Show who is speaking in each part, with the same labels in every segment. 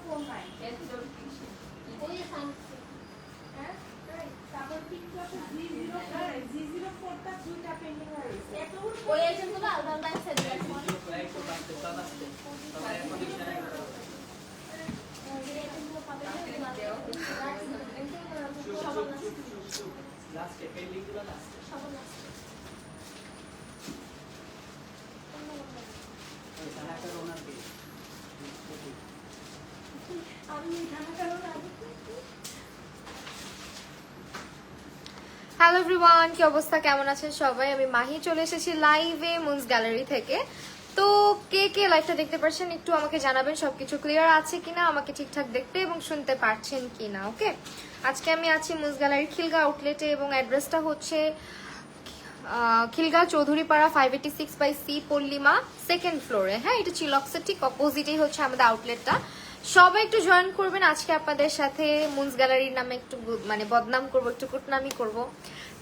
Speaker 1: Phone নাই ওই হ্যাঁ তারপর টিকটক G04 টা দুইটা পেন্ডিং হয়ে গেছে ওই আইটেমগুলো আলাদা আলাদা সেট আছে লাস্টে পেন্ডিংগুলো লাস্টে সবার লাস্টে
Speaker 2: হ্যালো এভরিওয়ান, কি অবস্থা, কেমন আছেন সবাই? আমি মাহি চলে এসেছি লাইভে মুনস গ্যালারি থেকে। তো কে কে লাইভটা দেখতে পাচ্ছেন একটু আমাকে জানাবেন, সবকিছু ক্লিয়ার আছে কিনা, আমাকে ঠিকঠাক দেখতে এবং শুনতে পারছেন কিনা। ওকে, আজকে আমি আছি মুনস গ্যালারি খিলগা আউটলেটে এবং অ্যাড্রেসটা হচ্ছে খিলগা চৌধুরীপাড়া 586/C পল্লিমা, সেকেন্ড ফ্লোরে। হ্যাঁ, এটা চিলক্সের ঠিক অপোজিটেই হচ্ছে আমাদের আউটলেটটা। সবাই একটু জয়েন করবেন। আজকে আপনাদের সাথে মুনস গ্যালারির নামে একটু মানে বদনাম করবো, একটু কুটনামি করব,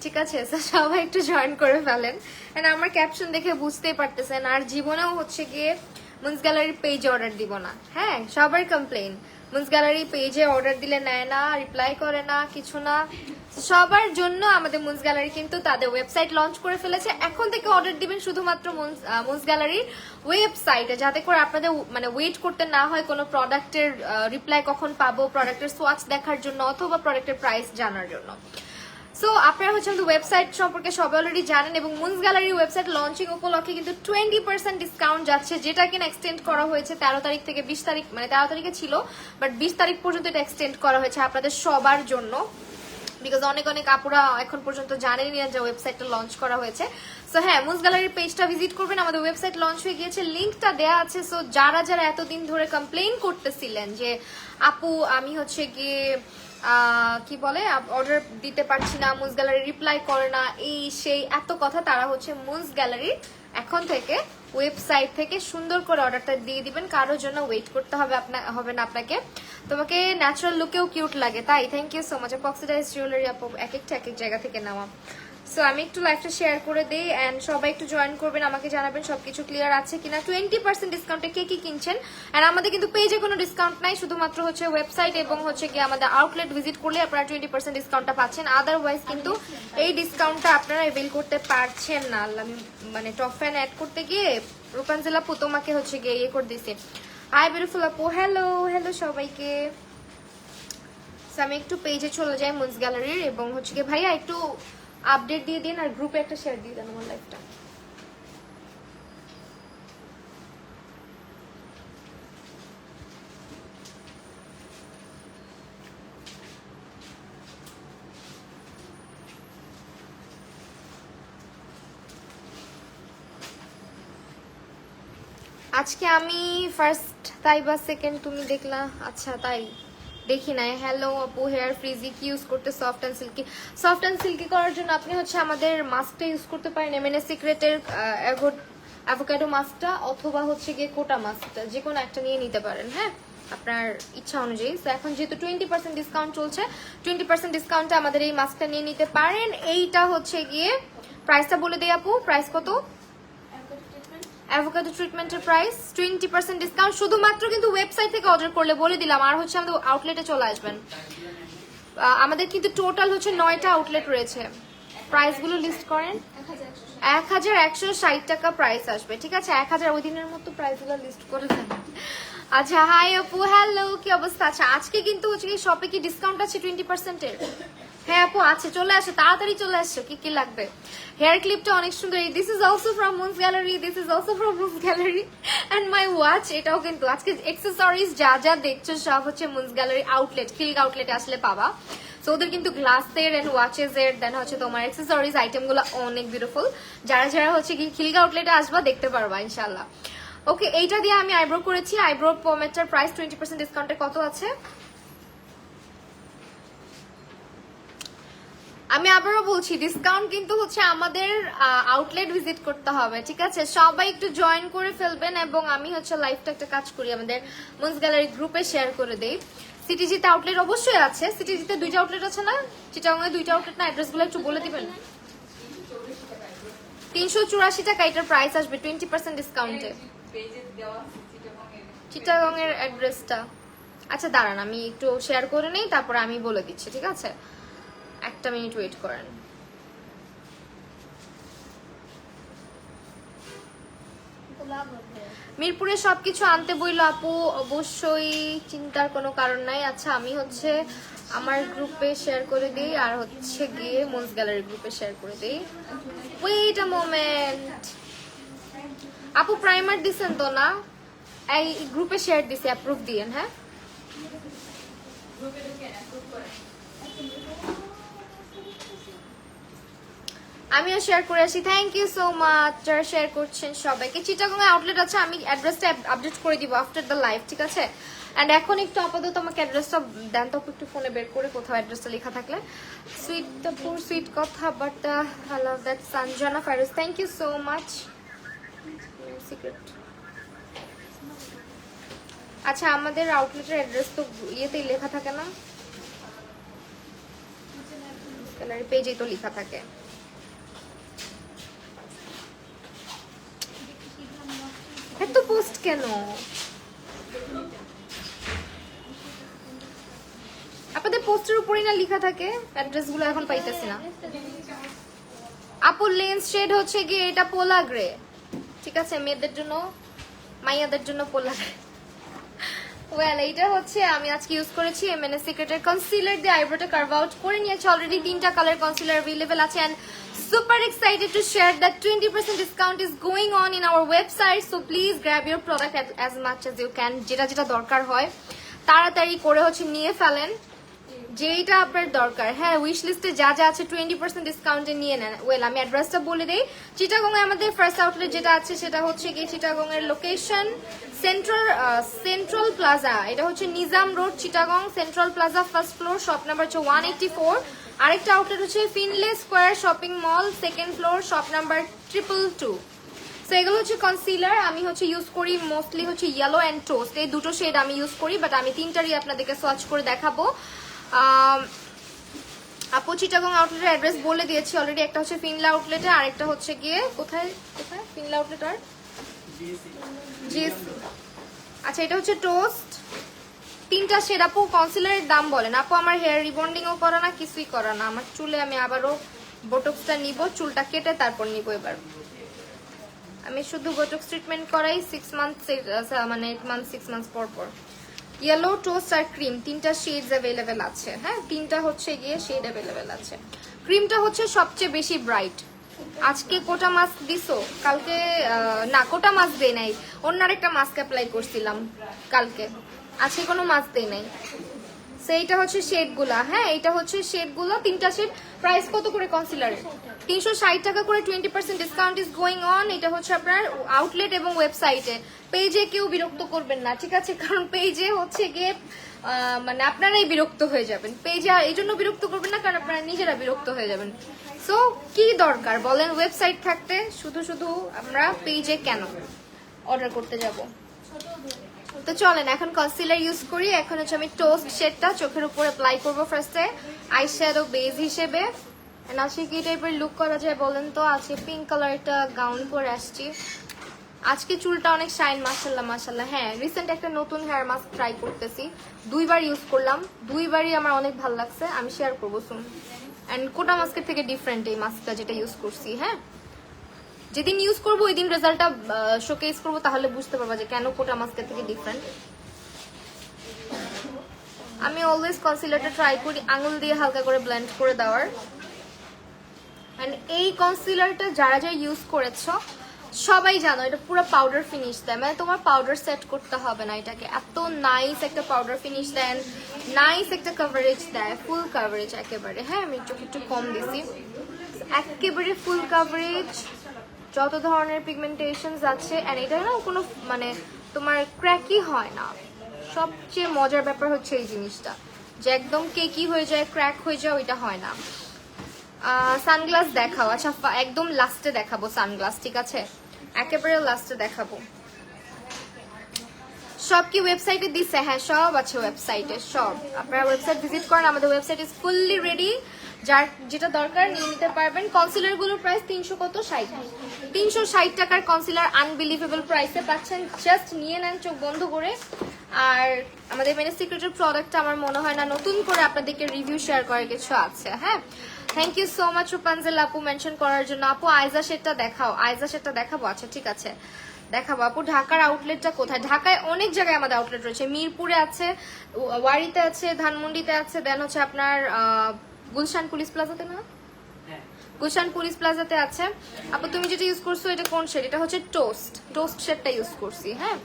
Speaker 2: ঠিক আছে? সবাই একটু জয়েন করে ফেলেন। এন্ড আমার ক্যাপশন দেখে বুঝতেই পারতেছেন, আর জীবনেও হচ্ছে গিয়ে মুনস গ্যালারির পেজে অর্ডার দিব না। হ্যাঁ, সবার কমপ্লেন মুনস গ্যালারি পেজে অর্ডার দিলে নেয় না, রিপ্লাই করে না, কিছু না। সবার জন্য আমাদের মুনস গ্যালারি কিন্তু তাদের ওয়েবসাইট লঞ্চ করে ফেলেছে। এখন থেকে অর্ডার দিবেন শুধুমাত্র মুনস গ্যালারির ওয়েবসাইটে, যাতে করে আপনাদের মানে ওয়েট করতে না হয় কোনো প্রোডাক্টের রিপ্লাই কখন পাবো, প্রোডাক্টের সোয়াচ দেখার জন্য অথবা প্রোডাক্টের প্রাইস জানার জন্য। সো আপনারা হচ্ছে আমাদের ওয়েবসাইট সম্পর্কে সবাই অলরেডি জানেন, এবং মুনস গ্যালারির ওয়েবসাইট লঞ্চিং উপলক্ষে কিন্তু 20% ডিসকাউন্ট যাচ্ছে, যেটা কিনা এক্সটেন্ড করা হয়েছে 13 তারিখ থেকে 20 তারিখ, মানে 13 তারিখে ছিল বাট 20 তারিখ পর্যন্ত এটা এক্সটেন্ড করা হয়েছে আপনাদের সবার জন্য। বিকজ অনেক অনেক আপুরা এখন পর্যন্ত জানেনই না যে ওয়েবসাইটটা লঞ্চ করা হয়েছে। সো হ্যাঁ, মুনস গ্যালারির পেজটা ভিজিট করবেন, আমাদের ওয়েবসাইট লঞ্চ হয়ে গিয়েছে, লিঙ্কটা দেওয়া আছে। সো যারা যারা এতদিন ধরে কমপ্লেইন করতেছিলেন যে আপু আমি হচ্ছে গিয়ে কি বলে অর্ডার দিতে পারছি না, মুনস গ্যালারি রিপ্লাই করে না, এই সেই এত কথা, তারা হচ্ছে মুনস গ্যালারির এখন থেকে ওয়েবসাইট থেকে সুন্দর করে অর্ডারটা দিয়ে দিবেন। কারোর জন্য ওয়েট করতে হবে না আপনাকে। তোমাকে ন্যাচারাল লুকেও কিউট লাগে, তাই thank you so much. Oxidised jewellery আপু এক একটা এক এক জায়গা থেকে নেওয়া। সো আমি একটু লাইভটা শেয়ার করে দিই অ্যান্ড সবাই একটু জয়েন করবেন, আমাকে জানাবেন সবকিছু ক্লিয়ার আছে কিনা। 20% ডিসকাউন্টে কে কি কিনছেন। অ্যান্ড আমাদের কিন্তু পেজে কোনো ডিসকাউন্ট নাই, শুধুমাত্র হচ্ছে ওয়েবসাইট এবং হচ্ছে কি আমাদের আউটলেট ভিজিট করলে আপনারা 20% ডিসকাউন্টটা পাচ্ছেন। আদারওয়াইজ কিন্তু এই ডিসকাউন্টটা আপনারা এভেল করতে পারছেন না। আমি মানে টপ ফ্যান অ্যাড করতে গিয়ে রূপাঞ্জল আপু তোমাকে হচ্ছে গিয়ে ইয়ে করে দিয়েছে। হাই বিউটিফুল আপু, হ্যালো হ্যালো সবাইকে। আমি একটু পেজে চলে যাই মুনস গ্যালারির, এবং হচ্ছে কি ভাইয়া একটু আপডেট দিয়ে দিন আর গ্রুপে একটা শেয়ার দিয়ে দেন আমার লাইভটা। আজকে আমি ফার্স্ট তাই বা সেকেন্ড তুমি দেখলা? আচ্ছা তাই দেখি নাই। হ্যালো আপু, হেয়ার ফ্রিজি কি ইউজ করতে soft and silky? Soft and silky করার জন্য আপনি হচ্ছে আমাদের মাস্কটা ইউজ করতে পারেন, এমএনএস সিক্রেটের অ্যাভোকাডো মাস্কটা, অথবা হচ্ছে গিয়ে কোটা মাস্কটা, যে কোনো একটা নিয়ে নিতে পারেন। হ্যাঁ, আপনার ইচ্ছা অনুযায়ী। তো এখন যেহেতু 20% ডিসকাউন্ট চলছে, 20% ডিসকাউন্টে আমাদের এই মাস্কটা নিয়ে নিতে পারেন। এইটা হচ্ছে গিয়ে প্রাইসটা বলে দিই আপু, প্রাইস কত? অ্যাভোকাডো ট্রিটমেন্টের প্রাইস 20% ডিসকাউন্ট, শুধুমাত্র কিন্তু ওয়েবসাইট থেকে অর্ডার করলে বলে দিলাম। আর হচ্ছে আমাদের আউটলেটে চলে আসবেন। আমাদের কিন্তু টোটাল হচ্ছে 9টা আউটলেট রয়েছে। প্রাইসগুলো লিস্ট করেন। 1160 টাকা প্রাইস আসবে, ঠিক আছে? 1000 ওই দিনের মতো প্রাইসগুলো লিস্ট করে দেন। আচ্ছা, হাই আপু, হ্যালো, কি অবস্থা? আচ্ছা, আজকে কিন্তু হচ্ছে কি শপে কি ডিসকাউন্ট আছে 20%-এর? হ্যাঁ আপু আছে, চলে আসো, তাড়াতাড়ি চলে আসছো। কি কি লাগবে? হেয়ার ক্লিপটা অনেক সুন্দর। This is also from Moon's Gallery, this is also from Moon's Gallery. And my watch, এটাও কিন্তু। আজকে অ্যাক্সেসরিজ যা যা দেখছো সব হচ্ছে মুনস গ্যালারি আউটলেট, খিলগা আউটলেটে আসলে পাবা। সো ওদের কিন্তু গ্লাসের এন্ড ওয়াচেস এর দেন হচ্ছে তোমার অ্যাক্সেসরিজ আইটেমগুলো অনেক বিউটিফুল। যারা যারা হচ্ছে কি খিলগা আউটলেটে আসবা দেখতে পারবা ইনশাল্লাহ। ওকে, এইটা দিয়ে আমি আইব্রো করেছি। আইব্রো পমেটার প্রাইস 20% ডিসকাউন্টে কত আছে? আমি আবারও বলছি, ডিসকাউন্ট কিন্তু হচ্ছে আমাদের আউটলেট ভিজিট করতে হবে, ঠিক আছে? সবাই একটু জয়েন করে ফেলবেন, এবং আমি হচ্ছে লাইভটা একটা কাজ করি, আমাদের মুনস গ্যালারি গ্রুপে শেয়ার করে দেই। সিটিজিতে আউটলেট অবশ্যই আছে। সিটিজিতে 2টা আউটলেট আছে না? চিটাগাংয়ে 2টা আউটলেট না? অ্যাড্রেসগুলো একটু বলে দিবেন। 384 টাকা এটার প্রাইস আসবে 20% ডিসকাউন্টে। চিটাগাংয়ের অ্যাড্রেসটা আচ্ছা দাঁড়ান, আমি একটু শেয়ার করে নেই, তারপর আমি বলে দিচ্ছি, ঠিক আছে? একটা মিনিট ওয়েট করেন। মিরপুরে সবকিছু আনতে বইল আপু, অবশ্যই চিন্তার কোনো কারণ নাই। আচ্ছা আমি হচ্ছে আমার গ্রুপে শেয়ার করে দিই, আর হচ্ছে গিয়ে মুন্স গ্যালারি গ্রুপে শেয়ার করে দিই। ওয়েট আ মোমেন্ট, আপু প্রাইমার দিছেন তো না? এই গ্রুপে শেয়ার দিছি, অ্যাপ্রুভ দিয়েন। হ্যাঁ আমিও শেয়ার করে আসি। থ্যাংক ইউ সো মাচ যারা শেয়ার করছেন সবাইকে। চিটাগং আউটলেট আছে, আমি অ্যাড্রেসটা আপডেট করে দিব আফটার দ্য লাইভ, ঠিক আছে? অ্যান্ড এখন একটু আপাতত আমাকে অ্যাড্রেসটা দেন তো, একটু ফোনে বের করে কোথাও অ্যাড্রেসটা লেখা থাকলে। সুইট দ্য পুর সুইট কথা, but I love that. Sanjana Fairuz, thank you so much. Secret. আচ্ছা আমাদের আউটলেটের অ্যাড্রেস তো ইয়েতেই লেখা থাকে না, গ্যালারি পেজেই তো লেখা থাকে। এত পোস্ট কেন? আপনাদের পোস্টের উপরেই না লেখা থাকে অ্যাড্রেস গুলো, এখন পাইতেছি না। আপুর লেন্স শেড হচ্ছে গিয়ে এটা পোলা গ্রে, ঠিক আছে? মেয়েদের জন্য, মাইয়াদের জন্য পোলা গ্রে। ওয়েল এইটা হচ্ছে আমি আজকে ইউজ করেছি এমএনএস সিক্রেটের কনসিলার দিয়ে আইব্রোটা কার্ভ আউট করে নিয়েছি অলরেডি। 3টা কালার কনসিলার अवेलेबल আছে and super excited to share that 20% discount is going on in our website, so please grab your product as much as you can. যেটা যেটা দরকার হয় তাড়াতাড়ি করে হচ্ছে নিয়ে ফেলেন, যেটা আপনার দরকার। হ্যাঁ উইশ লিস্টে যা যা আছে 20% ডিসকাউন্টে নিয়ে নেন। ওয়েল আমি অ্যাড্রেসটা বলে দেই। চিটাগং এ আমাদের ফার্স্ট আউটলেট যেটা আছে সেটা হচ্ছে কি চিটাগং এর লোকেশন সেন্ট্রাল প্লাজা, এটা হচ্ছে Nizam road Chittagong central plaza, first floor, shop number হচ্ছে 184। আরেকটা আউটলেট হচ্ছে Finlay square shopping mall, second floor, shop number 222। So এগুলো হচ্ছে কনসিলার, আমি হচ্ছে ইউজ করি মোস্টলি হচ্ছে ইয়েলো অ্যান্ড টোস্ট, এই দুটো শেড আমি ইউজ করি, বাট আমি তিনটারই আপনাদেরকে সোয়াচ করে দেখাবো। আপু চিটাগং আউটলেটের অ্যাড্রেস বলে দিয়েছি অলরেডি, একটা হচ্ছে ফিনলা আউটলেটে, আরেকটা হচ্ছে গিয়ে কোথায় কোথায় ফিনলা আউটলেট আর জিএসসি। আচ্ছা এটা হচ্ছে টোস্ট, 3টা শেড। আপু কনসিলারের দাম বলেন। আপু আমার হেয়ার রিবন্ডিংও করা না, কিছুই করা না, আমার চুলে আমি আবারও বোটক্সটা নিব, চুলটা কেটে তারপর নিব। এবার আমি শুধু বোটক্স ট্রিটমেন্ট করাই 6 মান্থ, মানে 8 মান্থ 6 মান্থ পর পর। ইয়েলো টোস্ট আর ক্রিম 3টা শেডস অ্যাভেলেবেল আছে। হ্যাঁ 3টা হচ্ছে গিয়ে শেড অ্যাভেলেবেল আছে। ক্রিমটা হচ্ছে সবচেয়ে বেশি ব্রাইট। আজকে কোটা মাস্ক দিছো, কালকে না কোটা মাস্ক দেই নাই, অন্য আরেকটা মাস্ক অ্যাপ্লাই করছিলাম কালকে, আজকে কোনো মাস্ক দেই নাই। সেইটা হচ্ছে শেডগুলা। হ্যাঁ এটা হচ্ছে শেডগুলো, 3টা শেড। প্রাইস কত করে কনসিলারের? 360 টাকা করে, 20% ডিসকাউন্ট ইজ গোয়িং অন। এটা হচ্ছে আপনার আউটলেট এবং ওয়েবসাইটে। পেজে কেউ বিরক্ত করবেন না, ঠিক আছে? কারণ পেজে হচ্ছে গিয়ে মানে আপনারাই বিরক্ত হয়ে যাবেন। পেজে এই জন্য বিরক্ত করবেন না, কারণ আপনারা নিজেরা বিরক্ত হয়ে যাবেন। সো কি দরকার বলেন ওয়েবসাইট থাকতে, শুধু শুধু আমরা পেজে কেন অর্ডার করতে যাব? তো চলেন এখন কনসিলার ইউজ করি। এখন হচ্ছে আমি টোস্ট শেডটা চোখের উপর অ্যাপ্লাই করবো ফার্স্টে আই শ্যাডো বেজ হিসেবে। আজকে কি টাইপের লুক করা যায় বলেন তো? আজকে পিঙ্ক কালারটা গাউন পরে আসছি। আজকে চুলটা অনেক শাইন, মাশাল্লাহ মাশাল্লাহ। হ্যাঁ রিসেন্ট একটা নতুন হেয়ার মাস্ক ট্রাই করতেছি, 2বার ইউজ করলাম, 2বারই আমার অনেক ভালো লাগছে, আমি শেয়ার করবো শুন। অ্যান্ড কোটা মাস্কের থেকে ডিফারেন্ট এই মাস্কটা যেটা ইউজ করছি। হ্যাঁ যেদিন ইউজ করবো ওই দিন রেজাল্টটা শোকেস করবো, তাহলে বুঝতে পারবা যে কেন কোটা মাস্কের থেকে ডিফারেন্ট। আমি অলওয়েজ কনসিলারটা ট্রাই করি আঙুল দিয়ে হালকা করে ব্লেন্ড করে দেওয়ার। এন্ড এই কনসিলারটা যারা যারা ইউজ করেছো সবাই জানো এটা পুরো পাউডার ফিনিশ দেয়, মানে তোমার পাউডার সেট করতে হবে না এটাকে। এত নাইস একটা পাউডার ফিনিশ দেন, নাইস একটা কভারেজ দেয়, ফুল কভারেজ একেবারে। হ্যাঁ আমি একটু কম দিছি, একেবারে ফুল কভারেজ, যত ধরনের পিগমেন্টেশনস আছে। এন্ড এটা না কোনো মানে তোমার ক্র্যাকি হয় না। সবচেয়ে মজার ব্যাপার হচ্ছে এই জিনিসটা যে একদম কেকি হয়ে যায়, ক্র্যাক হয়ে যায়, ওইটা হয় না। সানগ্লাস দেখাও। আচ্ছা একদম লাস্টে দেখাবো সানগ্লাস, ঠিক আছে? একেবারে লাস্টে দেখাবো। সব কি ওয়েবসাইটে দিচ্ছে? হ্যাঁ সব আছে ওয়েবসাইটে, সব। আপনারা ওয়েবসাইট ভিজিট করেন, আমাদের ওয়েবসাইট ইজ ফুললি রেডি, যার যেটা দরকার নিয়ে নিতে পারবেন। কনসিলার গুলোর প্রাইস 300 কত 60, 360 টাকার কনসিলার আনবিলিভেবল প্রাইসে পাচ্ছেন। জাস্ট নিয়ে নেন চোখ বন্ধ করে। আর আমাদের মেনে সিক্রেটের প্রোডাক্টটা আমার মনে হয় না নতুন করে আপনাদেরকে রিভিউ শেয়ার করার কিছু আছে। হ্যাঁ, থ্যাংক ইউ সো মাচ রূপাঞ্জল আপু মেনশন করার জন্য। আপু আইজা শেডটা দেখাও, আইজা শেডটা দেখাবো? আচ্ছা ঠিক আছে দেখাবো। আপু ঢাকার আউটলেটটা কোথায়? ঢাকায় অনেক জায়গায় আমাদের আউটলেট রয়েছে, মিরপুরে আছে, ওয়ারিতে আছে, ধানমন্ডিতে আছে, দেন হচ্ছে আপনার গুলশান পুলিশ প্লাজাতে না, গুলশান পুলিশ প্লাজাতে আছে। আপু তুমি যেটা ইউজ করছো এটা কোন শেড? এটা হচ্ছে টোস্ট শেডটা ইউজ করছি। হ্যাঁ,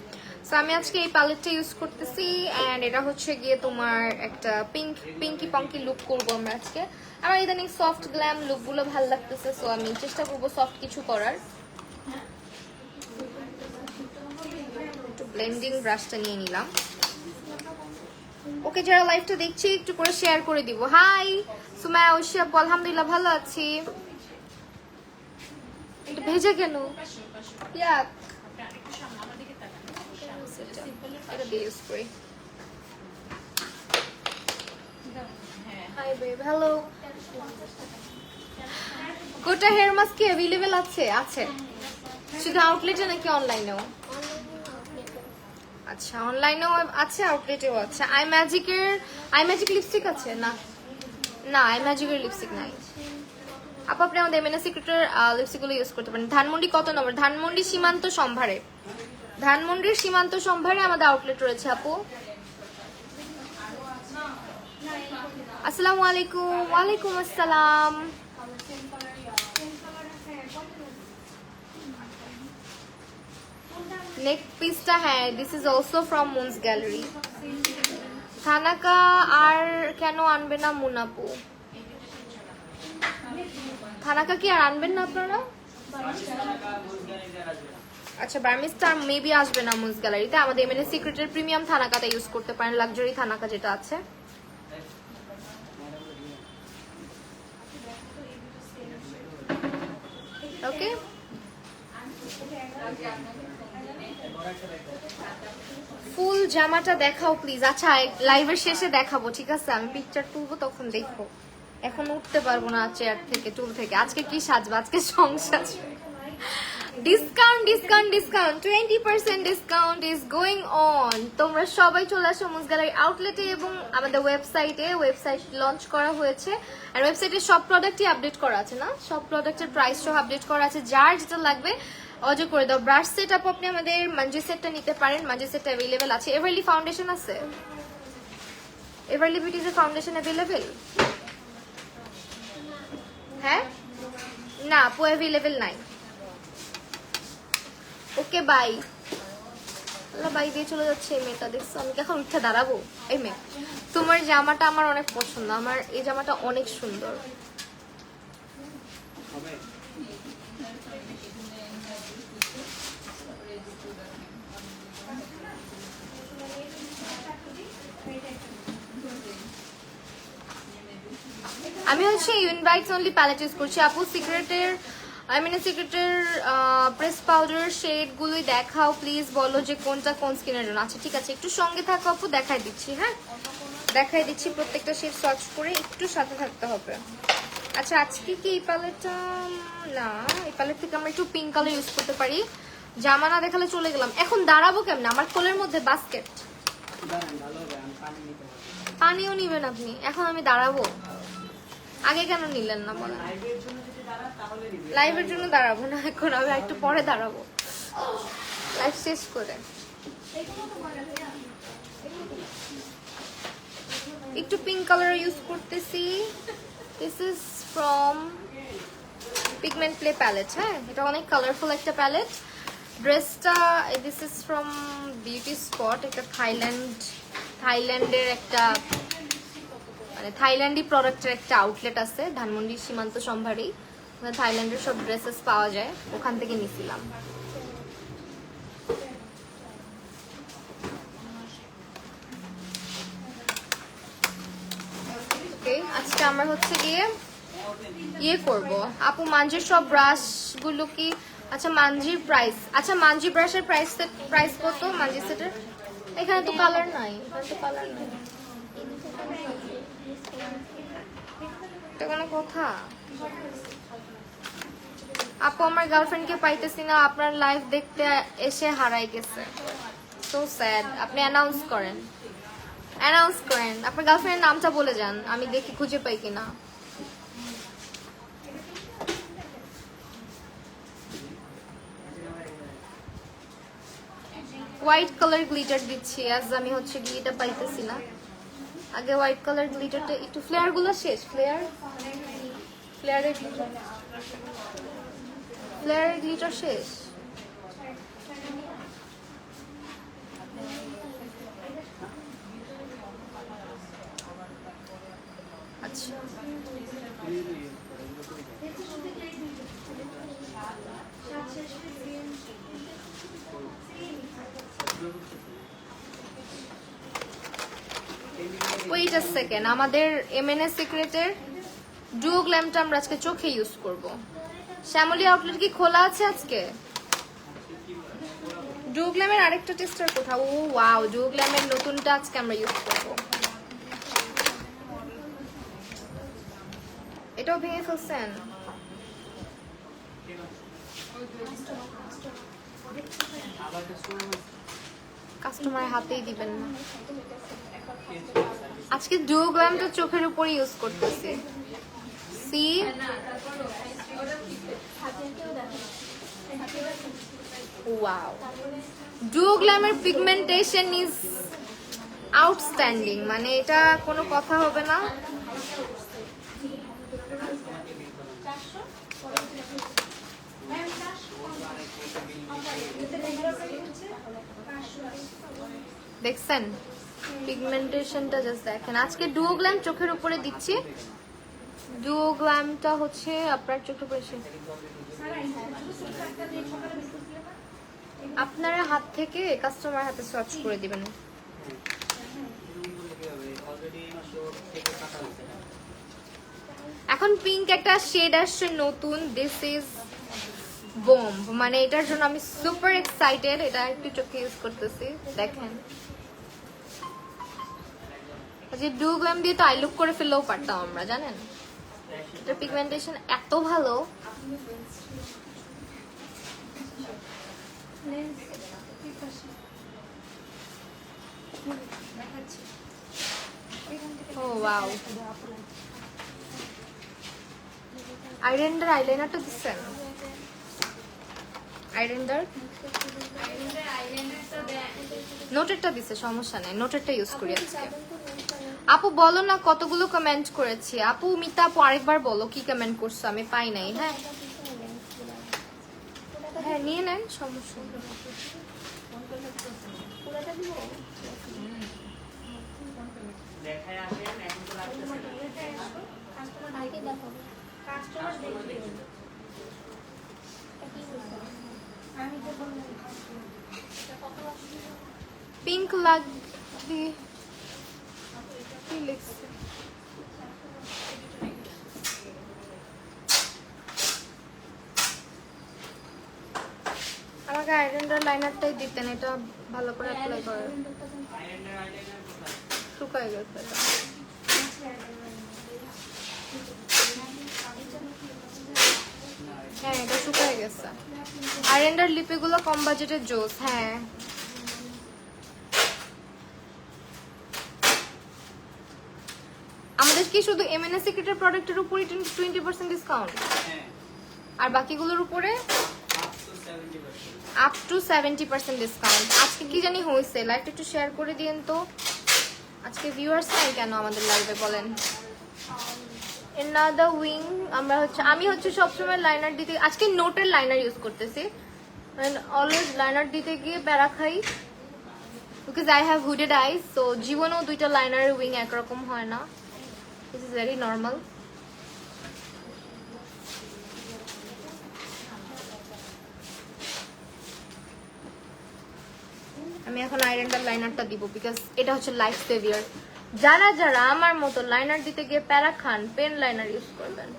Speaker 2: সো আমি আজকে এই প্যালেটটা ইউজ করতেছি এন্ড এটা হচ্ছে গিয়ে তোমার একটা পিঙ্কি পঙ্কি লুক করবো আমরা আজকে। আমার ইদানিং সফট গ্ল্যাম লুকগুলো ভালো লাগতেছে, সো আমি চেষ্টা করবো সফট কিছু করার। একটু ব্লেন্ডিং ব্রাশটা নিয়ে নিলাম। ওকে, যারা লাইভটা দেখছি একটু করে শেয়ার করে দিব। হাই সুমায়া ঐশী আপু, আলহামদুলিল্লাহ ভালো আছি। এটা ভেজে কেন? ইয়াক, এটা দিয়ে ইউজ করি। Hi babe, hello. গোটা হেয়ার মাস্ক কি অ্যাভেলেবেল আছে? আছে, শুধু আউটলেটে নাকি অনলাইনেও? আচ্ছা, অনলাইনেও আছে, আউটলেটেও আছে। আই ম্যাজিক লিপস্টিক আছে? না না, আই ম্যাজিকের লিপস্টিক নাই। আপু আপনি আমাদের এমএনএস সিক্রেটের লিপস্টিকগুলো ইউজ করতে পারেন। ধানমন্ডি কত নম্বর? ধানমন্ডি সীমান্ত সম্ভারে, ধানমন্ডির সীমান্ত সম্ভারে আমাদের আউটলেট রয়েছে। আপু আসসালামু আলাইকুম। ওয়ালাইকুম আসসালাম। নেক পিসটা, হ্যাঁ, this is also from Moon's Gallery. থানাকা আর কেন আনবে না মুনাপু? থানাকা কি আর আনবেন না আপনারা? আচ্ছা, বার্মিজটা মেবি আসবে না মুনস গ্যালারিতে। আমাদের এমএনএস সিক্রেটের প্রিমিয়াম থানাকাটা ইউজ করতে পারেন, লাক্সারি থানাকা যেটা আছে। ওকে, ফুল জামাটা দেখাও প্লিজ। আচ্ছা, লাইভের শেষে দেখাবো, ঠিক আছে? আমি পিকচার তুলবো, তখন দেখবো। এখন উঠতে পারবো না চেয়ার থেকে, টুল থেকে। আজকে কি সাজবো? আজকে সংসাজ। Discount discount discount 20% discount is going on. তোমরা সবাই চলে আসো মুনস গ্যালারি আউটলেটে এবং আমাদের ওয়েবসাইটে। ওয়েবসাইট লঞ্চ করা হয়েছে আর ওয়েবসাইটে সব প্রোডাক্টই আপডেট করা আছে। না, সব প্রোডাক্টের প্রাইস সহ আপডেট করা আছে। যার যেটা লাগবে অর্ডার করে দাও। ব্রাশ সেট আপু আপনি আমাদের মাঞ্জি সেটটা নিতে পারেন, মাঞ্জি সেটটা অ্যাভেলেবেল আছে। এভারলি ফাউন্ডেশন আছে, এভারলি বিউটিজের ফাউন্ডেশন অ্যাভেলেবেল? হ্যাঁ, না আপু অ্যাভেলেবেল নাই। Okay bye. আল্লাহ বাই দিয়ে চলে যাচ্ছে এই মেয়েটা, দেখছো? আমি কি এখন উঠে দাঁড়াবো? এই মেয়ে, তোমার জামাটা আমার অনেক পছন্দ, আমার এই জামাটা অনেক সুন্দর। আমি হচ্ছে ইনভাইটস অনলি প্যালেট ইউজ করছি। আপু সিক্রেটের সিক্রেটের প্রেস পাউডার শেডগুলোই দেখাও প্লিজ, বলো যে কোনটা কোন স্কিনের জন্য। আচ্ছা ঠিক আছে, একটু সঙ্গে থাকো আপু, দেখাই দিচ্ছি। হ্যাঁ, দেখাই দিচ্ছি প্রত্যেকটা শেড সার্চ করে, একটু সাথে থাকতে হবে। আচ্ছা, আজকে কি এই প্যালেটটা? না, এই প্যালেট থেকে আমরা একটু পিঙ্ক কালার ইউজ করতে পারি। জামা না দেখালে চলে গেলাম। এখন দাঁড়াবো কেমনে? আমার কোলের মধ্যে বাস্কেট, পানিও নিবেন আপনি? এখন আমি দাঁড়াবো? আগে কেন নিলেন না বলেন? লাইভের জন্য দাঁড়াবো না এখন, আমি একটু পরে দাঁড়াবো লাইভ শেষ করে। একটু পিঙ্ক কালার ইউজ করতেছি। This is from Pigment Play palette. হ্যাঁ, এটা অনেক কালারফুল একটা প্যালেট। ড্রেসটা this is from Beauty Spot, একটা থাইল্যান্ডের একটা মানে থাইল্যান্ডি প্রোডাক্টের একটা আউটলেট আছে ধানমন্ডি সীমান্ত সম্ভারেই। থাইল্যান্ডের সব ড্রেসেস পাওয়া যায়, ওখান থেকে নিছিলাম। ওকে, আজকে আমরা হচ্ছে গিয়ে ইয়ে করবো। আপু মাঞ্জির সব ব্রাশ গুলো কি? আচ্ছা মাঞ্জির প্রাইস, আচ্ছা মাঞ্জি ব্রাশের প্রাইস কত? মাঞ্জি সেটের এখানে তো কালার নাই, এখানে তো কালার নাই। এটা কোনো কথা? আপু আমার গার্লফ্রেন্ডকে পাইতেছি না, আপনার লাইভ দেখতে এসে হারাই গেছে। So sad. আপনি অ্যানাউন্স করেন, আপনার গার্লফ্রেন্ডের নামটা বলে যান, আমি দেখি খুঁজে পাই কিনা। হোয়াইট কালার গ্লিটার দিচ্ছি, আজ আমি হচ্ছে কি এটা পাইতেছি না। আগে হোয়াইট কালার গ্লিটারটা একটু, ফ্লেয়ার গুলো শেষ, ফ্লেয়ারের গ্লিটার শেষ। আচ্ছা, ওয়েট আ সেকেন্ড, আমাদের এমএনএস সিক্রেটের ডুও গ্ল্যামটা আমরা আজকে চোখে ইউজ করব। শ্যামলী আউটলেট কি খোলা আছে আজকে? ডুও গ্ল্যামের আরেকটা টেস্টার কোথাও? ও ওয়াও, ডুও গ্ল্যামের নতুনটা আজকে আমরা ইউজ করব। এটাও ভেঙে ফেলছেন? কাস্টমার হাতেই দিবেন না। আজকে ডুও গ্ল্যামটা চোখের উপরে ইউজ করতেছি। সি ওয়াও, ডুও গ্ল্যামের পিগমেন্টেশন ইজ আউটস্ট্যান্ডিং, মানে এটা কোনো কথা হবে না। দেখছেন পিগমেন্টেশনটা, জাস্ট দেখেন। আজকে ডুও গ্ল্যাম চোখের উপরে দিচ্ছি। ডুও গ্ল্যামটা হচ্ছে আপনার চোখের উপরে, আপনারা হাত থেকে কাস্টমার হাতে সোয়াচ করে দিবেন। এখন পিঙ্ক একটা শেড আসছে নতুন, দিস ইজ বম্ব, মানে এটার জন্য আমি সুপার এক্সাইটেড। এটা একটু চোখে ইউজ করতেছি, দেখেন। যে ডুও গ্ল্যাম দিয়ে তো আই লুক করে ফেললেও পারতাম আমরা, জানেন। এটার পিগমেন্টেশন এত ভালো। ও ওয়াও, আইলাইনারটা দিচ্ছেন? আইলাইনার নোটেরটা দিচ্ছে, সমস্যা নাই, নোটেরটা ইউজ করি আজকে। আপু বলো না কতগুলো কমেন্ট করেছি। আপু মিতা আপু আরেকবার বলো কি কমেন্ট করছো, আমি পাই নাই। হ্যাঁ হ্যাঁ নিয়ে নেন, সমস্যা নেই। পিঙ্ক লাগবে কি লিখছে? আমাকে আইলাইনার লাইনারটাই দিতেন, এটা ভালো করে অ্যাপ্লাই করে। শুকায় গেছে। হ্যাঁ এটা শুকায় গেছে। আইলাইনার লিপিগুলো কম বাজেটের জোস। হ্যাঁ আমাদের কি শুধু এমএনএস সিক্রেটের প্রোডাক্টের উপরে 20% ডিসকাউন্ট, আর বাকিগুলোর উপরে আপ টু 70% ডিসকাউন্ট। আজকে কি জানি হয়েছে, লাইভটা একটু শেয়ার করে দিন তো। আজকে ভিউয়ার্স নাই কেন আমাদের লাইভে বলেন? another wing, আমি হচ্ছে সবসময় লাইনার দিতে, আজকে নোটের লাইনার ইউজ করতেছি। অলওয়েজ লাইনার দিতে গিয়ে প্যারা খাই, বিকজ আই হ্যাভ হুডেড আইস। তো জীবনেও দুইটা লাইনারের উইং একরকম হয় না, দিস ইজ ভেরি নর্মাল। আমি এখন আইলাইনার লাইনারটা দিব, বিকজ এটা হচ্ছে লাইফ সেভিয়ার। যারা যারা আমার মতো লাইনার দিতে গিয়ে প্যারা খান, পেন লাইনার ইউজ করবেন।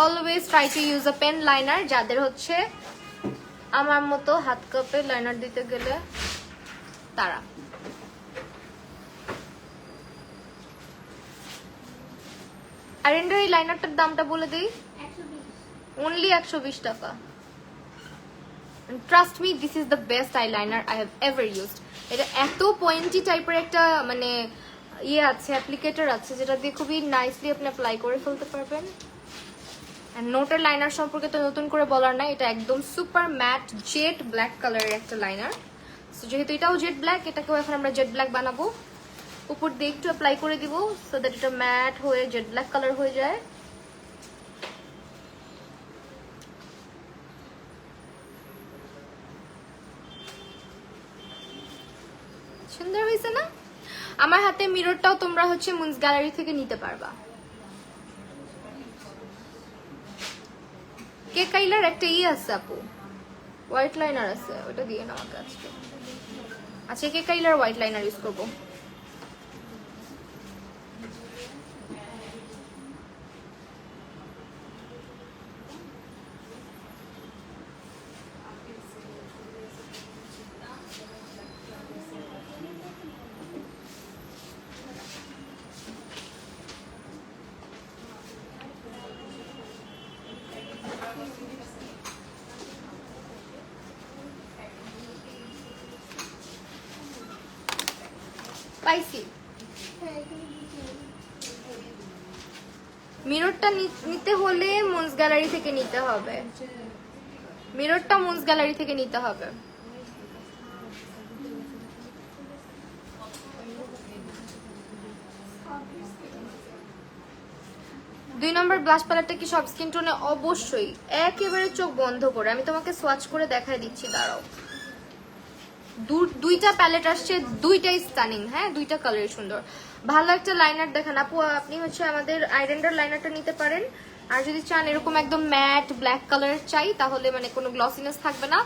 Speaker 2: Always try to use a pen liner, যাদের হচ্ছে আমার মতো হাত কাপে লাইনার দিতে গেলে তারা। আইলাইনার এই লাইনারটার দামটা বলে দিই, অনলি 120 টাকা। Trust me, this is the best eyeliner I have ever used. এটা এত পয়েন্টি টাইপের একটা মানে ইয়ে আছে, অ্যাপ্লিকেটর আছে, যেটা দিয়ে খুবই নাইসলি আপনি অ্যাপ্লাই করে ফেলতে পারবেন। নোটের লাইনার সম্পর্কে তো নতুন করে বলার নাই, এটা একদম সুপার ম্যাট জেড ব্ল্যাক কালারের একটা লাইনার। সো যেহেতু এটাও জেড ব্ল্যাক, এটাকেও এখন আমরা জেড ব্ল্যাক বানাবো। উপর দিয়ে একটু অ্যাপ্লাই করে দিব সো দ্যাট এটা ম্যাট হয়ে জেড ব্ল্যাক কালার হয়ে যায়। সুন্দর হয়েছে না? আমার হাতে মিররটাও তোমরা হচ্ছে মুনস গ্যালারি থেকে নিতে পারবা। কে কাইলার একটা আছে আপু, হোয়াইট লাইনার আছে, ওটা দিয়ে না আমাকে আজকে। আচ্ছা, কে কাইলার হোয়াইট লাইনার ইউজ করবো। পাইছি। মিররটা নিতে হলে মুনস গ্যালারি থেকে নিতে হবে, মিররটা মুনস গ্যালারি থেকে নিতে হবে। দুই নম্বর ব্লাশ প্যালেটটা কি সব স্কিন টোনে? অবশ্যই, একেবারে চোখ বন্ধ করে। আমি তোমাকে সোয়াচ করে দেখাই দিচ্ছি, দাঁড়াও। দুইটা প্যালেট আসছে, দুইটাই স্টানিং। হ্যাঁ, দুইটা কালারই সুন্দর। ভালো একটা লাইনার দেখান আপু। আপনি হচ্ছে আমাদের আইরেন্ডার লাইনারটা নিতে পারেন, আর যদি চান এরকম একদম ম্যাট ব্ল্যাক কালারের চাই, তাহলে মানে কোনো গ্লসিনেস থাকবে না,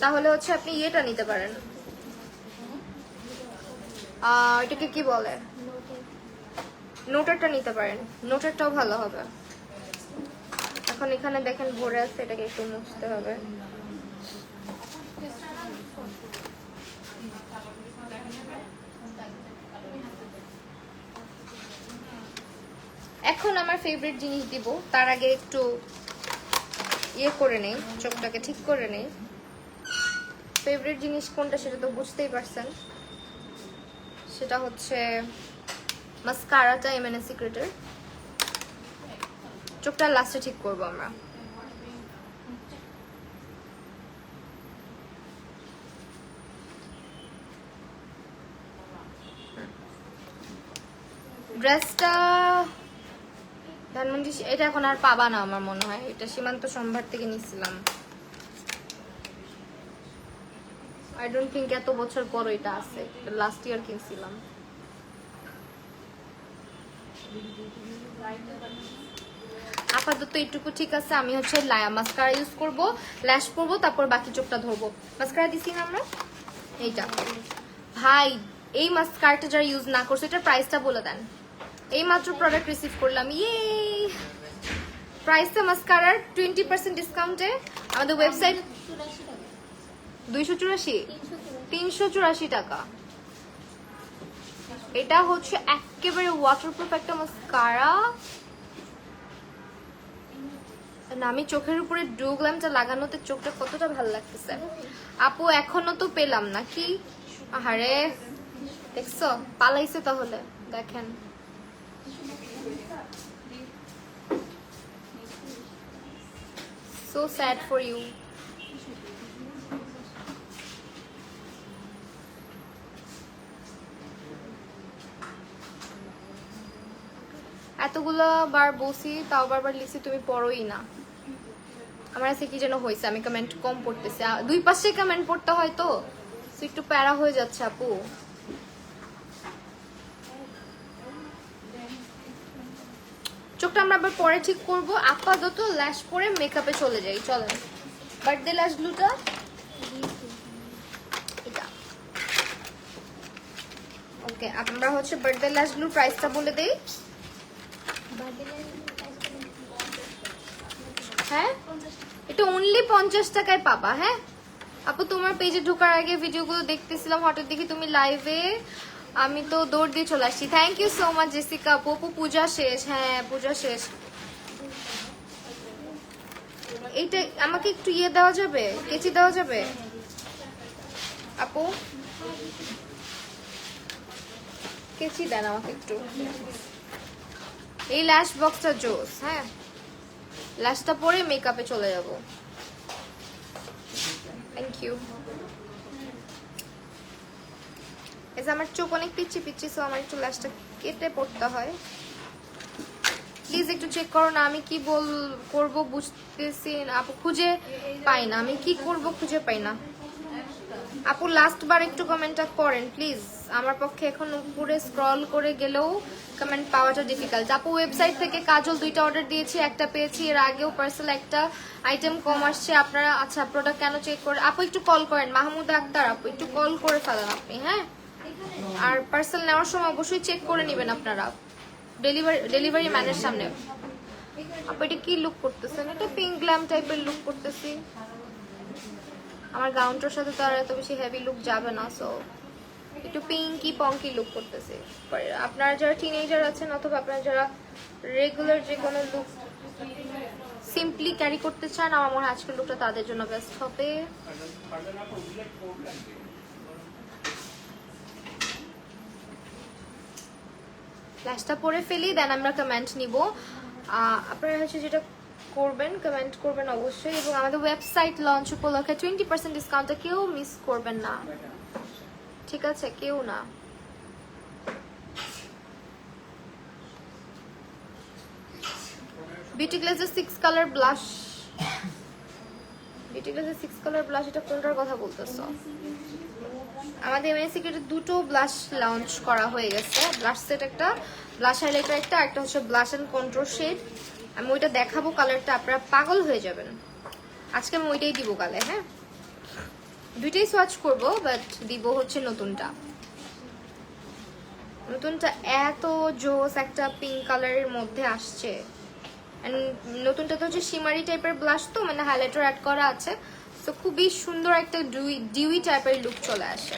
Speaker 2: তাহলে হচ্ছে আপনি ইয়েটা নিতে পারেন। এটাকে কি বলে, নোটারটা নিতে পারেন। নোটারটাও ভালো হবে। এখন এখানে দেখেন ভরে আছে, এটাকে একটু মুছতে হবে। এখন আমার ফেভারিট জিনিস দিব, তার আগে একটু ইয়ে করে নেই, চোখটাকে ঠিক করে নেই। ফেভারিট জিনিস কোনটা সেটা তো বুঝতেই পারছেন, সেটা হচ্ছে মাস্কারাটা এমএনএ সিক্রেটের। চোখটা লাস্টে ঠিক করবো আমরা। ড্রেসটা ধানমন্ডি, এটা এখন আর পাবা না আমার মনে হয়, এটা সীমান্ত সম্ভার থেকে নিছিলাম। আই ডোন্ট থিঙ্ক এত বছর পর এটা আছে, লাস্ট ইয়ার কিনছিলাম। আপাতত এইটুকু ঠিক আছে। আমি হচ্ছে মাস্কারা ইউজ করব, ল্যাশ করবো, তারপর বাকি চোখটা ধরবো। মাস্কারা দিছি না আমরা, এইটা। ভাই, এই মাস্কারাটা যারা ইউজ না করছে, এটার প্রাইসটা বলে দেন। এই মাত্র প্রোডাক্ট রিসিভ করলাম, ইয়ে। প্রাইসটা মাস্কারার 20% ডিসকাউন্টে আমাদের ওয়েবসাইট 284, 384 টাকা। এটা হচ্ছে একেবারে ওয়াটারপ্রুফ একটা মাস্কারা। আমি চোখের উপরে ডু গ্ল্যামটা লাগানোতে চোখটা কতটা ভালো লাগতেছে। আপু এখনো তো পেলাম না কি? আরে দেখছো, পালাইছে তাহলে। দেখেন, so sad for you. এতগুলো বার বসি, তাও বারবার লিখছি তুমি পড়োই না। আমার কাছে কি যেন হয়েছে, আমি কমেন্ট কম পড়তেছি, দুই পাশে কমেন্ট পড়তে হয় তো একটু প্যারা হয়ে যাচ্ছে আপু। চোখটা আমরা আবার পরে ঠিক করবো। আপাতত ল্যাশ পরে মেকআপে চলে যাই, চলেন। বার্থডে ল্যাশ গ্লুটা এটা, ওকে। আমরা হচ্ছে বার্থডে ল্যাশ গ্লুর প্রাইসটা বলে দেই। হ্যাঁ, এটা অনলি 50 টাকায় পাবা। হ্যাঁ আপু, তোমার পেজে ঢোকার আগে ভিডিওগুলো দেখতেছিলাম, হঠাৎ দেখি তুমি লাইভে, আমি তো দৌড় দিয়ে চলে আসছি। Thank you so much Jessica আপু। পূজা শেষ? হ্যাঁ, পূজা শেষ। এইটা আমাকে একটু ইয়ে দেওয়া যাবে, কেচি দেওয়া যাবে আপু? কেচি দেন আমাকে একটু। এই ল্যাশ বক্সটা জোস। হ্যাঁ, ল্যাশটা পরে মেকআপে চলে যাব। Thank you. এই যে আমার চোখ অনেক পিচ্ছি পিচ্ছি, সো আমার একটু ল্যাশটা কেটে পড়তে হয়। প্লিজ একটু চেক করো না, আমি কি করব বুঝতেছি না আপু, খুঁজে পাই না, আমি কি করব খুঁজে পাই না আপু। লাস্ট বার একটু কমেন্টটা করেন প্লিজ, আমার পক্ষে এখন উপরে স্ক্রল করে গেলেও কমেন্ট পাওয়াটা ডিফিকাল্ট। আপু ওয়েবসাইট থেকে কাজল 2টা অর্ডার দিয়েছি, একটা পেয়েছি, এর আগেও পার্সেল একটা আইটেম কম আসছে। আপনারা আচ্ছা প্রোডাক্ট কেন চেক করে আপু একটু কল করেন, মাহমুদ আক্তার আপু একটু কল করে ফেলেন আপনি। হ্যাঁ, আর পার্সেল নেওয়ার সময় অবশ্যই চেক করে নেবেন আপনারা ডেলিভারি ম্যানের সামনে। আপু এটা কি লুক করতেছেন? এটা পিঙ্ক গ্ল্যাম টাইপের লুক করতেছি। আমার গাউনটার সাথে তো আর এত বেশি হেভি লুক যাবে না, সো একটু পিঙ্কি পঙ্কি লুক করতেছি। আপনারা যারা টিনেজার আছেন অথবা আপনারা যারা রেগুলার যে কোনো লুক সিম্পলি ক্যারি করতে চান, আমার মনে হয় আজকের লুকটা তাদের জন্য বেস্ট হবে। ল্যাশটা পরে ফেলি, দেন আমরা কমেন্ট নিব। আপনারা হচ্ছে যেটা করবেন, কমেন্ট করবেন অবশ্যই, এবং আমাদের ওয়েবসাইট লঞ্চ উপলক্ষে 20% ডিসকাউন্টটা কেউ মিস করবেন না, ঠিক আছে? কেউ না। বিউটি গ্লেজের 6 কালার ব্লাশ, বিউটি গ্লেজের 6 কালার ব্লাশ, এটা কোনটার কথা বলতেছ? আমাদের এমএস সিক্রেটের 2টো ব্লাশ লঞ্চ করা হয়ে গেছে, ব্লাশ সেট একটা, ব্লাশ হাইলাইটার একটা, একটা হচ্ছে ব্লাশ এন্ড কন্ট্রোল শেড। আমি ওইটা দেখাবো, কালারটা আপনারা পাগল হয়ে যাবেন। আজকে আমি ওইটাই দিব কালে। হ্যাঁ, দুইটাই সোয়াচ করব, বাট দিব হচ্ছে নতুনটা। নতুনটা এত জোস একটা পিঙ্ক কালারের মধ্যে আসছে। নতুনটা তো হচ্ছে শিমারি টাইপের ব্লাশ, তো মানে হাইলাইটার অ্যাড করা আছে, তো খুবই সুন্দর একটা ডিউই টাইপের লুক চলে আসে।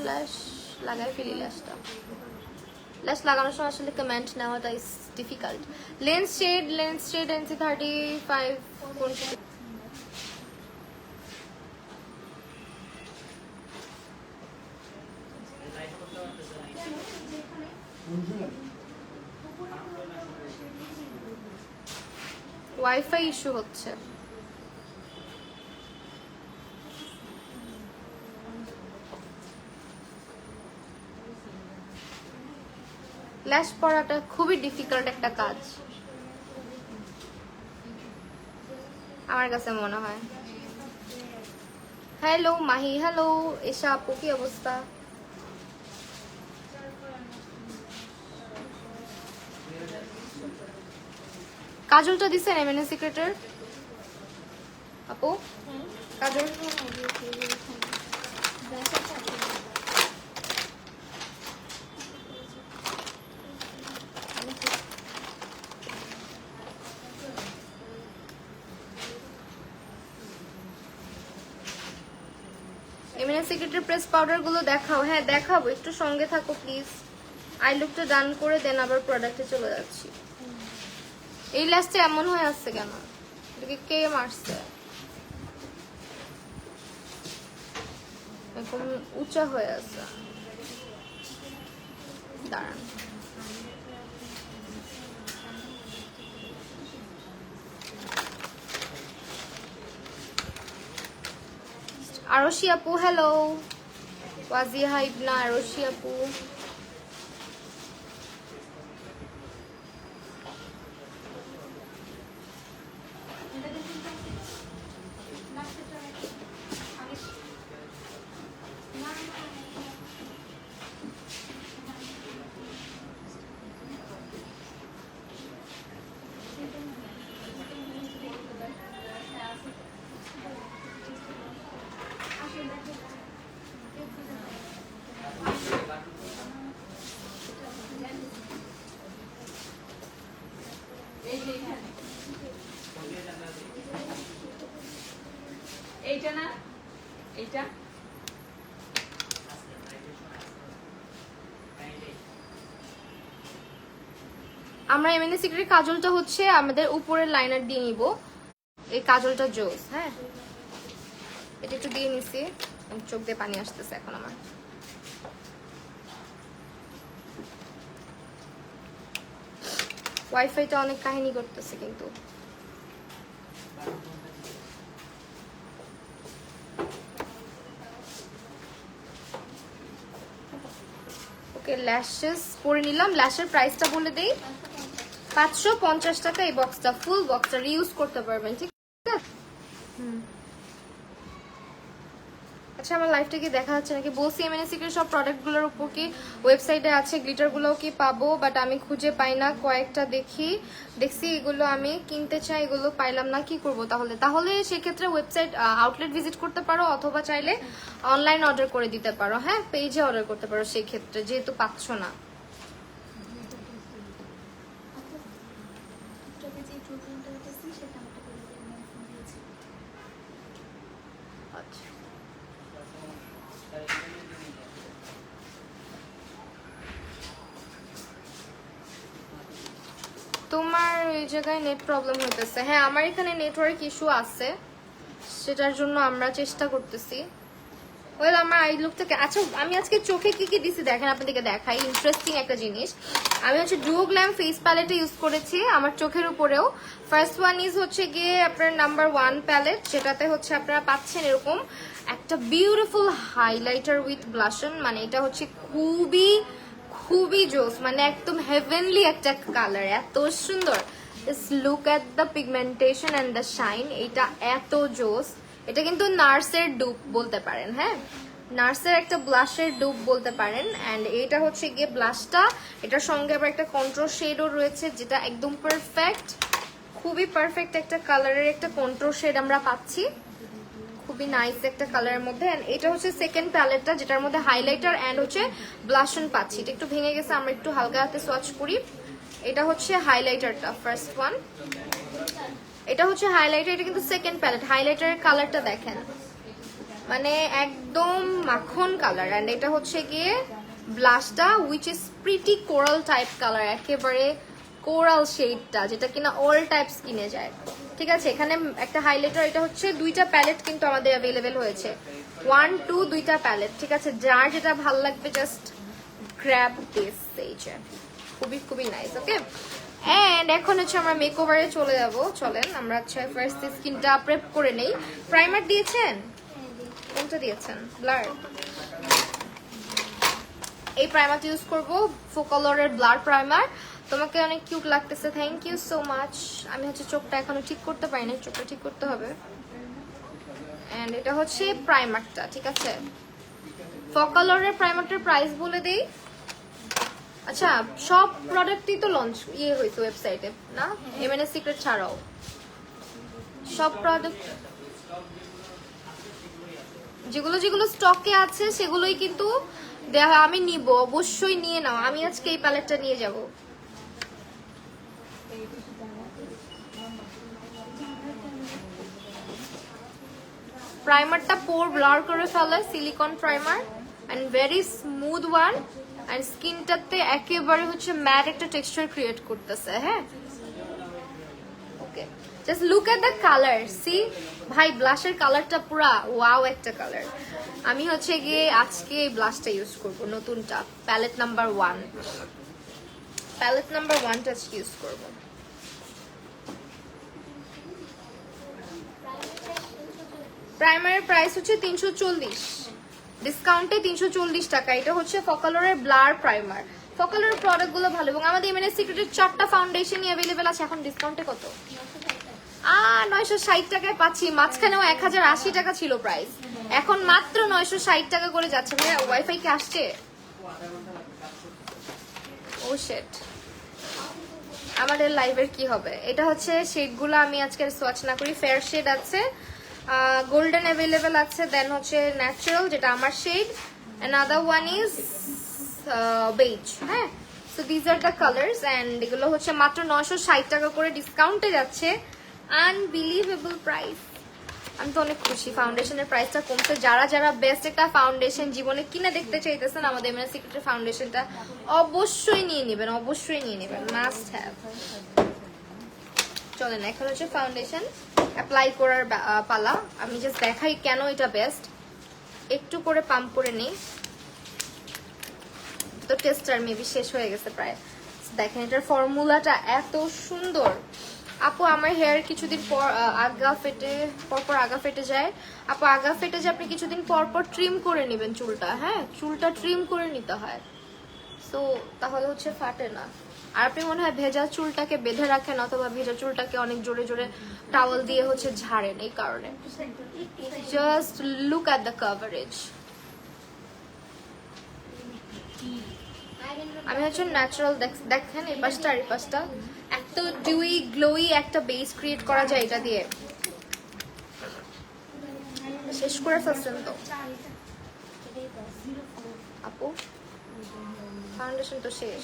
Speaker 2: ল্যাশ লাগাই ফেলি, ল্যাশ লাগানোর সময় আসলে কমেন্ট নেওয়াটা is difficult. Lens shade NC35 কোন? ওয়াইফাই ইস্যু হচ্ছে। ল্যাশ পরাটা খুবই ডিফিকাল্ট একটা কাজ আমার কাছে মনে হয়। হ্যালো মাহি, হ্যালো এশা আপু, কি অবস্থা? কাজলটা দিছেন এমএনএ সিক্রেটের আপু? কাজল এমএনএ সিক্রেটের প্রেস পাউডার গুলো দেখাও। হ্যাঁ দেখাবো, একটু সঙ্গে থাকো প্লিজ। আই লুকটা ডান করে দেন আবার প্রোডাক্টে চলে যাচ্ছি। এই ল্যাশটা এমন হয়ে আসছে কেন? এটাকে কে মারছে? এরকম উঁচা হয়ে আছে, দাঁড়ান। আরশি আপু হ্যালো, ওয়াজিহা ইবনা আরশি আপু।
Speaker 3: এইটা না, এইটা
Speaker 2: আমরা এমএনএ সিক্রেট কাজলটা হচ্ছে আমাদের উপরের লাইনার দিয়ে নিব। এই কাজলটা জোস, হ্যাঁ এটা একটু দিয়ে নিছি, চোখ দিয়ে পানি আসতেছে এখন আমার। ওয়াইফাইটা অনেক কাহিনী করতেছে কিন্তু। ওকে ল্যাশেস পরে নিলাম। ল্যাশের প্রাইসটা বলে দেই, 550 টাকা এই বক্সটা, ফুল বক্সটা রিউজ করতে পারবেন, ঠিক আছে? আচ্ছা আমার লাইফটা কি দেখা যাচ্ছে নাকি? বলছি এমএনএ সিক্রেট সব প্রোডাক্টগুলোর উপর কি ওয়েবসাইটে আছে, গ্লিটারগুলোও কি পাবো, বাট আমি খুঁজে পাই না। কয়েকটা দেখছি এগুলো আমি কিনতে চাই, এগুলো পাইলাম না, কি করব তাহলে? তাহলে সেক্ষেত্রে ওয়েবসাইট আউটলেট ভিজিট করতে পারো, অথবা চাইলে অনলাইন অর্ডার করে দিতে পারো, হ্যাঁ পেজে অর্ডার করতে পারো সেই ক্ষেত্রে, যেহেতু পাচ্ছ না। আচ্ছা তোমার এই জায়গায় নেট প্রবলেম হইতেছে। হ্যাঁ আমার এখানে নেটওয়ার্ক ইস্যু আছে, সেটার জন্য আমরা চেষ্টা করতেছি। ওয়েল আমার আই লুকটাকে, আচ্ছা আমি আজকে চোখে কি কি দিছি দেখেন, আপনাদেরকে দেখাই ইন্টারেস্টিং একটা জিনিস। আমি হচ্ছে ডুও গ্ল্যাম ফেস প্যালেটে ইউজ করেছি আমার চোখের উপরেও। ফার্স্ট ওয়ান ইজ হচ্ছে গিয়ে আপনার নাম্বার 1 প্যালেট, যেটাতে হচ্ছে আপনারা পাচ্ছেন এরকম একটা বিউটিফুল হাইলাইটার উইথ ব্লাশন। মানে এটা হচ্ছে খুবই জোস, মানে একদম হেভেনলি একটা কালার, এত সুন্দর। Just look at the pigmentation and the shine, এটা এত জোস। এটা কিন্তু নার্সের ডুপ বলতে পারেন, হ্যাঁ নার্সের একটা ব্লাশের ডুপ বলতে পারেন। এন্ড এটা হচ্ছে গিয়ে ব্লাশটা, এটার সঙ্গে আবার একটা কন্ট্রোল শেডও রয়েছে, যেটা একদম পারফেক্ট, খুবই পারফেক্ট একটা কালারের একটা কন্ট্রোল শেড আমরা পাচ্ছি, খুবই নাইস একটা কালারের মধ্যে। এন্ড এটা হচ্ছে সেকেন্ড প্যালেটটা, যেটার মধ্যে হাইলাইটার এন্ড হচ্ছে ব্লাশন পাচ্ছি। এটা একটু ভেঙে গেছে, আমরা একটু হালকা হাতে সোয়াচ করি। এটা হচ্ছে হাইলাইটারটা, ফার্স্ট ওয়ান, এটা হচ্ছে হাইলাইটার, এটা কিন্তু সেকেন্ড প্যালেট। হাইলাইটারের কালারটা দেখেন, মানে একদম মাখন কালার। এন্ড এটা হচ্ছে গিয়ে ব্লাশটা, which is pretty coral type colour, একেবারে কোরাল শেডটা, যেটা কিনা অল টাইপ স্কিনে যায়, ঠিক আছে? এখানে একটা হাইলাইটার, এটা হচ্ছে দুইটা প্যালেট কিন্তু আমাদের অ্যাভেলেবেল হয়েছে, 1 2 দুইটা প্যালেট, ঠিক আছে? যার যেটা ভালো লাগবে জাস্ট গ্র্যাব দিস, এই যে খুবই নাইস। ওকে এন্ড এখন হচ্ছে আমরা মেকওভারে চলে যাব, চলেন আমরা হচ্ছে ফার্স্ট স্কিনটা প্রেপ করে নেই। প্রাইমার দিয়েছেন? কোনটা দিয়েছেন? ব্লার। এই প্রাইমারটা ইউজ করব, ফোকালরের ব্লার প্রাইমার। তোমাকে অনেক কিউট লাগতেছে, থ্যাংক ইউ সো মাচ। আমি হচ্ছে চোখটা এখনো ঠিক করতে পারিনি, চোখটা ঠিক করতে হবে। এন্ড এটা হচ্ছে প্রাইমারটা, ঠিক আছে? ফোকালরের প্রাইমারটার প্রাইস বলে দেই। আচ্ছা সব প্রোডাক্টই তো লঞ্চ হয়েছে ওয়েবসাইটে না, এমএনএ সিক্রেট ছাড়াও সব প্রোডাক্ট যেগুলো স্টকে আছে সেগুলোই কিন্তু দেওয়া। আমি নিব, অবশ্যই নিয়ে নাও। আমি আজকে এই প্যালেটটা নিয়ে যাব। প্রাইমারটা পোর ব্লার করে ফেলে, silicone primer and very smooth one, and স্কিনটাতে একেবারে হচ্ছে ম্যাট একটা টেক্সচার ক্রিয়েট করতেছে, হ্যাঁ okay just look at the colour, see ভাই ব্লাশের কালারটা পুরা ওয়াও একটা কালার। আমি হচ্ছে গিয়ে আজকে এই ব্লাশটা ইউজ করব, নতুনটা প্যালেট নাম্বার 1, প্যালেট নাম্বার 1টা ইউজ করব। প্রাইমারের প্রাইস হচ্ছে 340, ডিসকাউন্টে 340 টাকা। এটা হচ্ছে ফোকালরের ব্লার প্রাইমার। ফোকালরের প্রোডাক্টগুলো ভালো, এবং আমাদের এমএনএস সিক্রেটের 4টা ফাউন্ডেশনই অ্যাভেলেবেল আছে এখন ডিসকাউন্টে। কত? 960 টাকায় পাচ্ছি। মাঝখানেও 1080 টাকা ছিল প্রাইস, এখন মাত্র 960 টাকা করে যাচ্ছে। ভাইয়া ওয়াইফাই কি আসছে? ও শিট, আমাদের লাইভের কি হবে? এটা হচ্ছে শেডগুলো আমি আজকে সোয়াচ না করি। ফেয়ার শেড আছে, গোল্ডেন অ্যাভেলেবেল আছে, দেন হচ্ছে ন্যাচারাল যেটা আমার shade, another one is beige, হ্যাঁ so these are the colours. And এগুলো হচ্ছে মাত্র 960 টাকা করে ডিসকাউন্টে যাচ্ছে। আনবিলিভেবল প্রাইস, আমি তো অনেক খুশি ফাউন্ডেশনের প্রাইসটা কমছে। যারা যারা বেস্ট একটা ফাউন্ডেশন জীবনে কিনে দেখতে চাইতেছেন আমাদের এমএনএস সিক্রেটের ফাউন্ডেশনটা অবশ্যই নিয়ে নেবেন, অবশ্যই নিয়ে নেবেন, মাস্ট হ্যাভ। চলেন এখন হচ্ছে ফাউন্ডেশন অ্যাপ্লাই করার পালা। আমি জাস্ট দেখাই কেন এটা বেস্ট। একটু করে পাম্প করে নিই, তো টেস্টার মেবি শেষ হয়ে গেছে প্রায়। দেখেন এটার ফর্মুলাটা এত সুন্দর। আপু আমার হেয়ার কিছুদিন পর আগা ফেটে, পরপর আগা ফেটে যায়। আপু আগা ফেটে যায়, আপনি কিছুদিন পর পর ট্রিম করে নেবেন চুলটা। হ্যাঁ, চুলটা ট্রিম করে নিতে হয়, সো তাহলে হচ্ছে ফাটে না। আর আপনি মনে হয় ভেজা চুলটাকে বেঁধে রাখেন অথবা ভেজা চুলটাকে অনেক জোরে জোরে টাওয়াল দিয়ে হচ্ছে ঝাড়েন, এই কারণে। Just look at the coverage. আমি হচ্ছে ন্যাচারাল দেখেন এই পাশটা আর এই পাশটা এত ডিউই গ্লোই একটা বেস ক্রিয়েট করা যায় এটা দিয়ে। শেষ করে ফেলছেন তো আপু, ফাউন্ডেশন তো শেষ।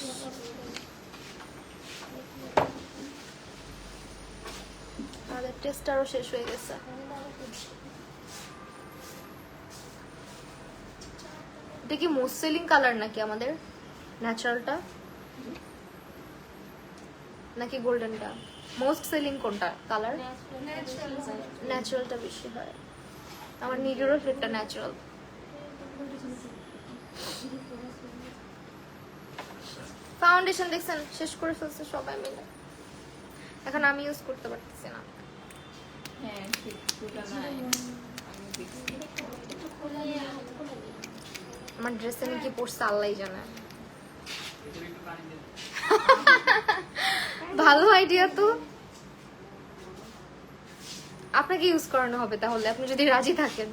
Speaker 2: আমাদের টেস্টারও শেষ হয়ে গেছে। এটা কি মোস্ট সেলিং কালার নাকি আমাদের ন্যাচারালটা, নাকি গোল্ডেনটা? মোস্ট সেলিং কোনটা কালার? ন্যাচারালটা বেশি হয়। আমার নিজেরও সেটা ন্যাচারাল। ফাউন্ডেশন দেখছেন শেষ করে ফেলছে সবাই মিলে। এখন আমি ইউজ করতে পারতেছি না। আমার ড্রেসে নাকি পড়ছে আল্লাহই জানে। ভালো আইডিয়া তো, আপনাকে ইউজ করানো হবে তাহলে, আপনি যদি রাজি থাকেন।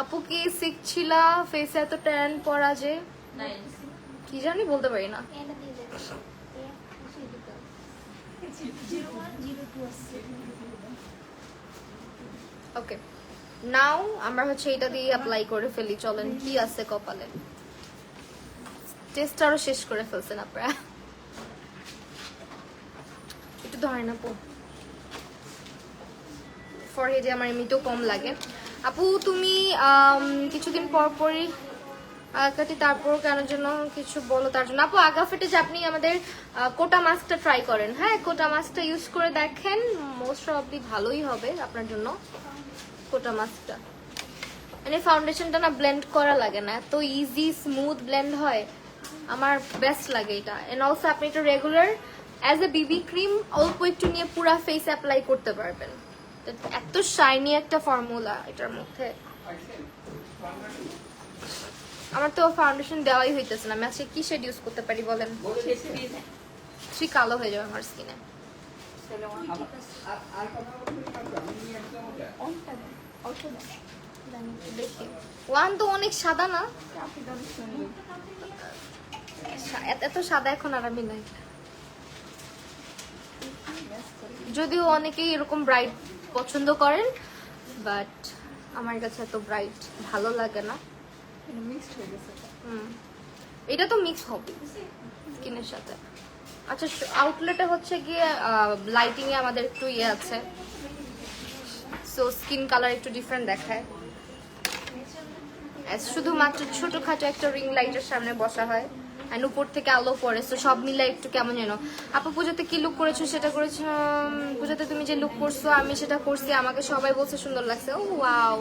Speaker 2: আপু কি শিখছিলা ফেসে এত ট্যান পড়া যে? কি জানি বলতে পারি না। ওকে, নাও আমরা হচ্ছে এটা দিয়ে অ্যাপ্লাই করে ফেলি। চলেন কি আছে কপালে। টেস্ট আরো শেষ করে ফেলছেন আপনারা। একটু ধরেন আপু, ফরহেডে আমার এমনিতেও কম লাগে। আপু তুমি কিছুদিন পর পরই কাটি, তারপর কেন জন্য কিছু বলো তার জন্য। আপু আগা ফেটে যে আপনি আমাদের কোটা মাস্কটা ট্রাই করেন। হ্যাঁ, কোটা মাস্কটা ইউজ করে দেখেন, মোস্ট প্রবাবলি ভালোই হবে আপনার জন্য কোটা মাস্কটা। মানে ফাউন্ডেশনটা না ব্লেন্ড করা লাগে না, এত ইজি স্মুথ ব্লেন্ড হয়, আমার বেস্ট লাগে এটা। এন্ড অলসো আপনি এটা regular as a Bibi cream অল্প একটু নিয়ে পুরা ফেস অ্যাপ্লাই করতে পারবেন। এত শাইনি একটা ফর্মুলা এটার মধ্যে। আমার তো ফাউন্ডেশন দেওয়াই হইতেছে না। আমি আজকে কি শেড ইউজ করতে পারি বলেন? কালো হয়ে যাবে আমার স্কিনে। দেখি ওয়ান তো অনেক সাদা না, এত সাদা এখন আর আমি নাই। যদিও অনেকেই এরকম ব্রাইট পছন্দ করেন, বাট আমার কাছে এত ব্রাইট ভালো লাগে না। এটা তো মিক্স হবে স্কিনের সাথে। আচ্ছা, আউটলেটে হচ্ছে গিয়ে লাইটিং এ আমাদের একটু ইয়ে আছে, সো স্কিন কালার একটু ডিফারেন্ট দেখায়। শুধুমাত্র ছোটখাটো একটা রিং লাইটের সামনে বসা হয়, আর উপর থেকে আলো পড়ে, তো সব মিলে একটু কেমন যেন। আপু পুজোতে কি লুক করেছো? সেটা করেছো পুজোতে তুমি যে লুক করছো আমি সেটা করছি, আমাকে সবাই বলছে সুন্দর লাগছে। ও ওয়াও,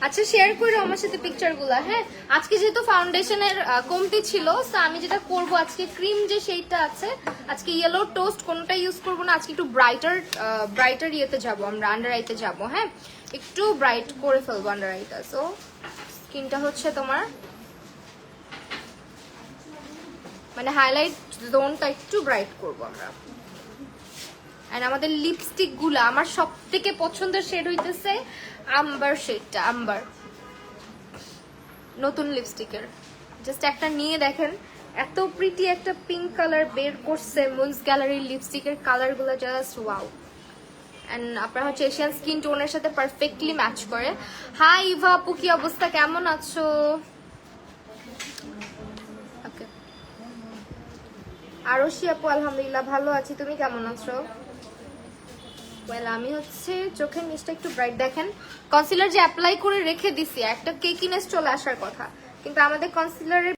Speaker 2: আচ্ছা শেয়ার করো আমার সাথে পিকচার গুলা। হ্যাঁ, আজকে যেহেতু ফাউন্ডেশনের কমতি ছিল, তো আমি যেটা করব আজকে ক্রিম যে সেইটা আছে, আজকে ইয়েলো টোস্ট কোনটা ইউজ করবো না, আজকে একটু ব্রাইটার ইয়েতে যাবো, আমরা আন্ডার আইতে যাবো। হ্যাঁ, একটু ব্রাইট করে ফেলবো আন্ডার আইটা, সো স্কিনটা হচ্ছে তোমার মানে হাইলাইট জোনটা একটু ব্রাইট করবো আমরা। আর আমাদের লিপস্টিক গুলা, আমার সব থেকে পছন্দের শেড হইতেছে আম্বার শেডটা। আম্বার নতুন লিপস্টিকের, জাস্ট একটা নিয়ে দেখেন, এত প্রিটি একটা পিঙ্ক কালার বের করছে মুনস গ্যালারির লিপস্টিকের কালার গুলো, জাস্ট ওয়াও। এন্ড আপনার হচ্ছে এশিয়ান স্কিন টোনের সাথে পারফেক্টলি ম্যাচ করে। হাই ইভা আপু, কি অবস্থা, কেমন আছো? আরশি আপু আলহামদুলিল্লাহ ভালো আছি, তুমি কেমন আছো? ওয়েল আমি হচ্ছে চোখের নিচটা একটু ব্রাইট দেখেন, কনসিলার যে অ্যাপ্লাই করে রেখে দিছি একটা কেকিনেস চলে আসার কথা, কিন্তু আমাদের কনসিলারের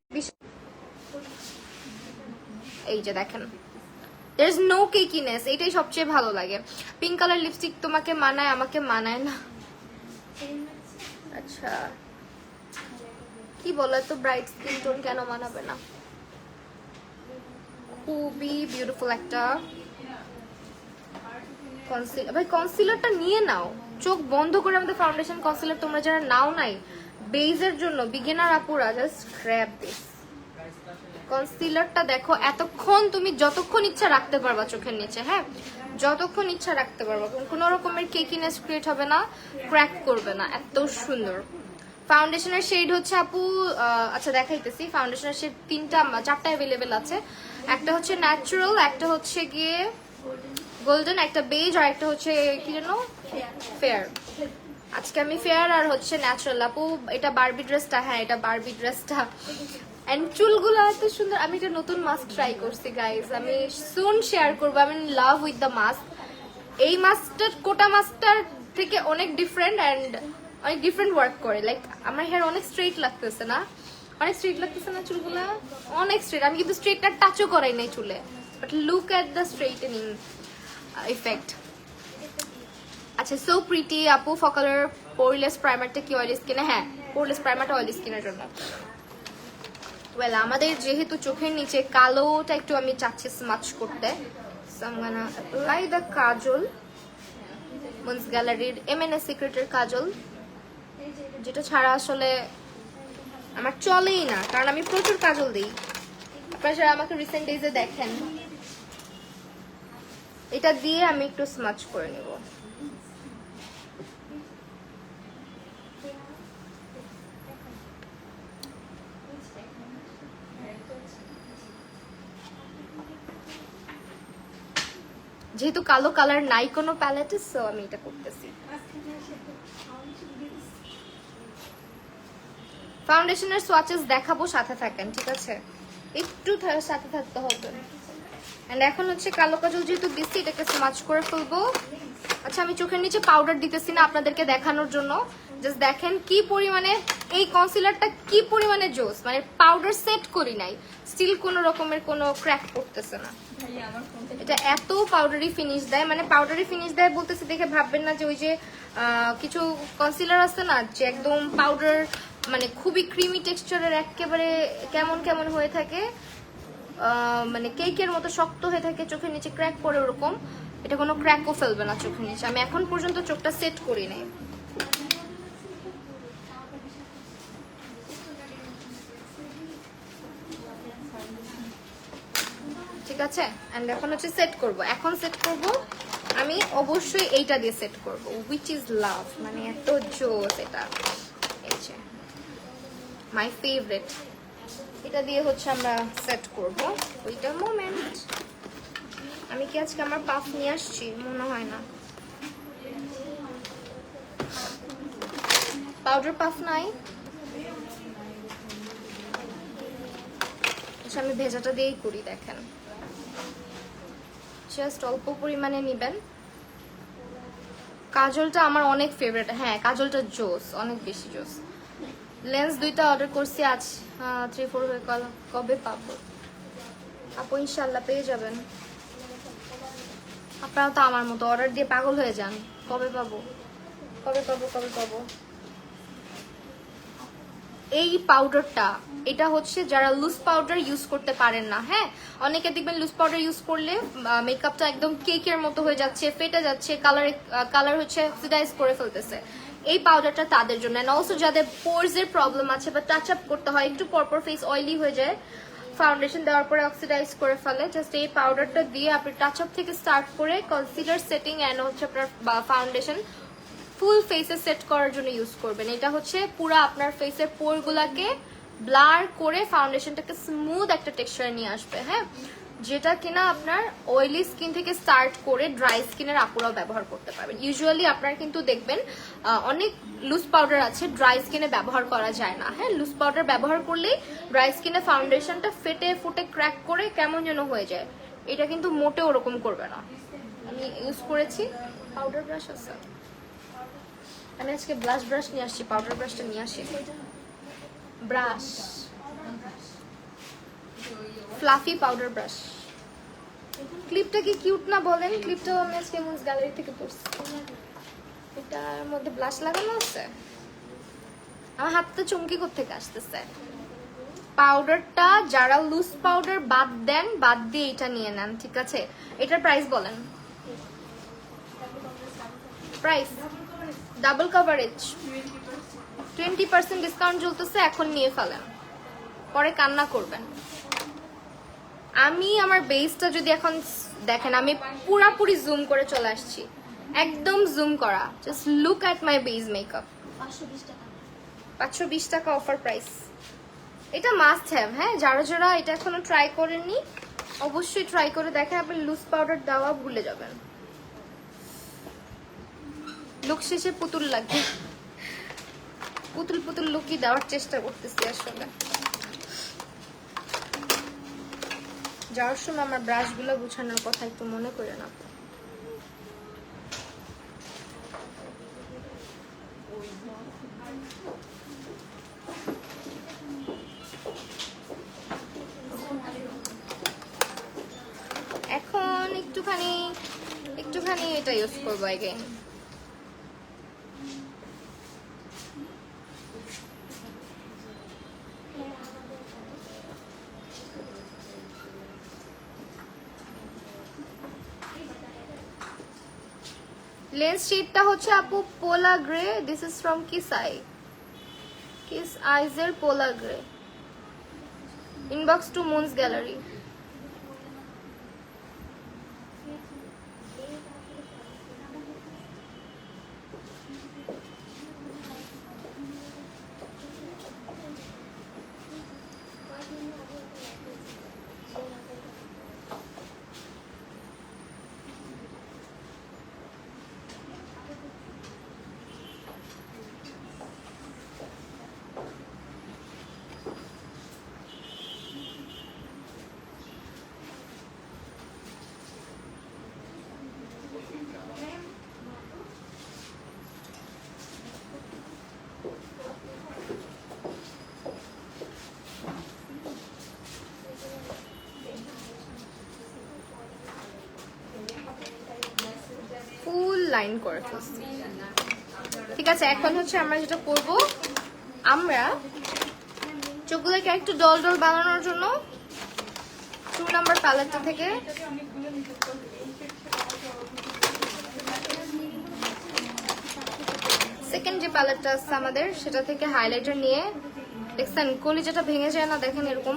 Speaker 2: এই যে দেখেন there is no cakiness, এটাই সবচেয়ে ভালো লাগে। পিঙ্ক কালার লিপস্টিক তোমাকে মানায়, আমাকে মানায় না। আচ্ছা কি বলো, এত ব্রাইট স্কিন টোন কেন মানাবে না? খুবই বিউটিফুল একটা কনসিলার। ভাই কনসিলারটা নিয়ে নাও, চোখ বন্ধ করে আমাদের ফাউন্ডেশন কনসিলার তোমরা যারা নাও নাই বেজের জন্য, বিগিনার আপুরা জাস্ট গ্র্যাব দিস কনসিলারটা। দেখো এতক্ষণ তুমি যতক্ষণ ইচ্ছা রাখতে পারবা চোখের নিচে, হ্যাঁ যতক্ষণ ইচ্ছা রাখতে পারবা, কোনো রকমের কেকিনেস ক্রিয়েট হবে না, ক্র্যাক করবে না, এত সুন্দর। ফাউন্ডেশনের শেড হচ্ছে আপু, আচ্ছা দেখাইতেছি, ফাউন্ডেশনের শেড চারটা অ্যাভেলেবেল আছে। একটা হচ্ছে ন্যাচারাল, একটা হচ্ছে গিয়ে গোল্ডেন, একটা বেজ, আর একটা হচ্ছে কি যেন ফেয়ার। আজকে আমি ফেয়ার আর হচ্ছে ন্যাচারাল। আপু এটা বারবি ড্রেসটা, হ্যাঁ এটা বারবি ড্রেসটা। এন্ড চুলগুলো এত সুন্দর। আমি একটা নতুন মাস্ক ট্রাই করছি গাইজ, আমি সুন শেয়ার করবো। আমি in love with the mask. এই মাস্কটার কোটা মাস্কটার থেকে অনেক ডিফারেন্ট অ্যান্ড অনেক ডিফারেন্ট ওয়ার্ক করে। লাইক আমার হেয়ার অনেক স্ট্রেট লাগতেছে না, অনেক স্ট্রেট লাগতেছে না চুলগুলা, অনেক স্ট্রেট। আমি কিন্তু স্ট্রেটটা টাচও করাই নাই চুলে, but look at the straightening effect. আচ্ছা সো প্রিটি আপু, ফকালের পোরলেস প্রাইমারটা কি অয়েলি স্কিনে? হ্যাঁ পোরলেস প্রাইমারটা অয়েলি স্কিনের জন্য। ওয়েল আমাদের যেহেতু চোখের নিচে কালোটা একটু আমি চাচ্ছি স্মাচ করতে, so I am gonna apply the Kajal, moons গ্যালারির এমএনএস সিক্রেটের কাজল, যেটা ছাড়া আসলে আমার চলেই না, কারণ আমি প্রচুর কাজল দিই। আপনারা যারা আমাকে রিসেন্ট ডেজে দেখেন, এটা দিয়ে আমি একটু স্মাচ করে নেব। যেহেতু কালো কালার নাই কোনো প্যালেটে, সো আমি এটা করতেছি। ফাউন্ডেশনের সোয়াচেস দেখাবো, সাথে থাকেন ঠিক আছে, একটু সাথে থাকতে হবে। এন্ড এখন হচ্ছে কালো কাজল যেহেতু দিচ্ছি, এটাকে স্মাচ করে ফেলবো। আচ্ছা আমি চোখের নিচে পাউডার দিতেছি না আপনাদেরকে দেখানোর জন্য, জাস্ট দেখেন কি পরিমাণে এই কনসিলারটা কি পরিমাণে জোস, মানে পাউডার সেট করি নাই, স্টিল কোনো রকমের কোনো ক্র্যাক পড়তেছে না। এটা এত পাউডারি ফিনিশ দেয়, মানে পাউডারি ফিনিশ দেয় বলতেছি দেখে ভাববেন না যে ওই যে কিছু কনসিলার আছে না যে একদম পাউডার মানে খুবই ক্রিমি টেক্সচারের, একেবারে কেমন কেমন হয়ে থাকে, মানে কেকের মতো শক্ত হয়ে থাকে, চোখের নিচে ক্র্যাক পড়ে, ওরকম এটা কোনো ক্র্যাকও ফেলবে না চোখের নিচে। আমি এখন পর্যন্ত চোখটা সেট করি নাই। ঠিক আছে, এন্ড এখন হচ্ছে সেট করব। এখন সেট করব আমি অবশ্যই এইটা দিয়ে সেট করব, উইচ ইজ লাভ, মানে এত জোস এটা, এই যে মাই ফেভারিট। এটা দিয়ে হচ্ছে আমরা সেট করব। ওইটা মোমেন্ট, আমি কি আজকে আমার পাফ নিয়ে আসছি? মনে হয় না, পাউডার পাফ নাই। আচ্ছা আমি ভেজাটা দিয়েই করি, দেখেন জাস্ট অল্প পরিমাণে নিবেন। কাজলটা আমার অনেক ফেভারিট, হ্যাঁ কাজলটা জোস, অনেক বেশি জোস। লেন্স দুইটা অর্ডার করছি আজ 3-4 হয়ে গেল, কবে পাবো? আপু ইনশাল্লাহ পেয়ে যাবেন। আপনারা তো আমার মতো অর্ডার দিয়ে পাগল হয়ে যান, কবে পাবো কবে পাবো কবে পাবো। এই পাউডারটা, এটা হচ্ছে যারা লুজ পাউডার ইউজ করতে পারেন না, হ্যাঁ অনেকে দেখবেন লুজ পাউডার ইউজ করলে মেকআপটা একদম কেকের মতো হয়ে যাচ্ছে, ফেটে যাচ্ছে, কালার হচ্ছে অক্সিডাইজ করে ফেলতেছে। এই পাউডারটা তাদের জন্য। এন্ড অলসো যাদের পোরস এর প্রবলেম আছে বা টাচ আপ করতে হয়, একটু পরপর ফেস অয়েলি হয়ে যায়, ফাউন্ডেশন দেওয়ার পরে অক্সিডাইজ করে ফেলে, জাস্ট এই পাউডারটা দিয়ে আপনি টাচ আপ থেকে স্টার্ট করে কনসিলার সেটিং এন্ড হচ্ছে আপনার ফাউন্ডেশন ফুল ফেসে সেট করার জন্য ইউজ করবেন। এটা হচ্ছে পুরো আপনার ফেসের পোরগুলাকে ব্লার করে ফাউন্ডেশনটাকে স্মুথ একটা টেক্সচার নিয়ে আসবে, হ্যাঁ যেটা কিনা আপনার অয়েলি স্কিন থেকে স্টার্ট করে ড্রাই স্কিনের আপুরাও ব্যবহার করতে পারবেন। ইউজুয়ালি আপনারা কিন্তু দেখবেন অনেক লুজ পাউডার আছে ড্রাই স্কিনে ব্যবহার করা যায় না, হ্যাঁ লুজ পাউডার ব্যবহার করলেই ড্রাই স্কিনে ফাউন্ডেশনটা ফেটে ফুটে ক্র্যাক করে কেমন যেন হয়ে যায়। এটা কিন্তু মোটেও ওরকম করবে না, আমি ইউজ করেছি। পাউডার ব্রাশ আছে, আমি আজকে ব্লাশ ব্রাশ নিয়ে আসছি, পাউডার ব্রাশটা নিয়ে আসি। Brush, fluffy powder brush. ক্লিপটা কি কিউট না বলেন? ক্লিপটাও আমি আজকে মুন্স গ্যালারি থেকে পড়ছি। এটার মধ্যে ব্লাশ লাগানো আছে। আমার হাতটা চুমকি কোত্থেকে আসতেছে। পাউডারটা যারা লুজ পাউডার বাদ দেন, বাদ দিয়ে এটা নিয়ে নেন, ঠিক আছে? এটার প্রাইস বলেন। প্রাইস ডাবল কভারেজ 20% ডিসকাউন্ট চলতেছে, এখন নিয়ে ফেলেন, পরে কান্না করবেন। আমি আমার বেসটা যদি এখন দেখেন, আমি পুরাপুরি জুম করে চলে আসছি, একদম জুম করা। Just look at my base makeup. 520 টাকা অফার প্রাইস। এটা মাস্ট হ্যাভ, হ্যাঁ? যারা যারা এটা এখনো ট্রাই করেননি অবশ্যই ট্রাই করে দেখেন, আপনি লুজ পাউডার দেওয়া ভুলে যাবেন। লুক শেষে পুতুল লাগবে, পুতুল পুতুল লুকই দেওয়ার চেষ্টা করতেছি আসলে। যাওয়ার সময় আমার ব্রাশগুলো গুছানোর কথা একটু মনে করে না। এখন একটুখানি এটা ইউজ করবো আগে। লেন্স শেডটা হচ্ছে আপু polar grey. This is from Kiss Eyes এর polar grey. Inbox to Moon's Gallery. Line করে ফেলছি, ঠিক আছে? এখন হচ্ছে আমরা যেটা করবো, আমরা চোখগুলোকে একটু ডল ডল বানানোর জন্য 2 নাম্বার প্যালেটটা থেকে সেকেন্ড যে প্যালেটটা আছে আমাদের, সেটা থেকে হাইলাইটার নিয়ে, দেখছেন কলিজাটা ভেঙে যায় না? দেখেন এরকম,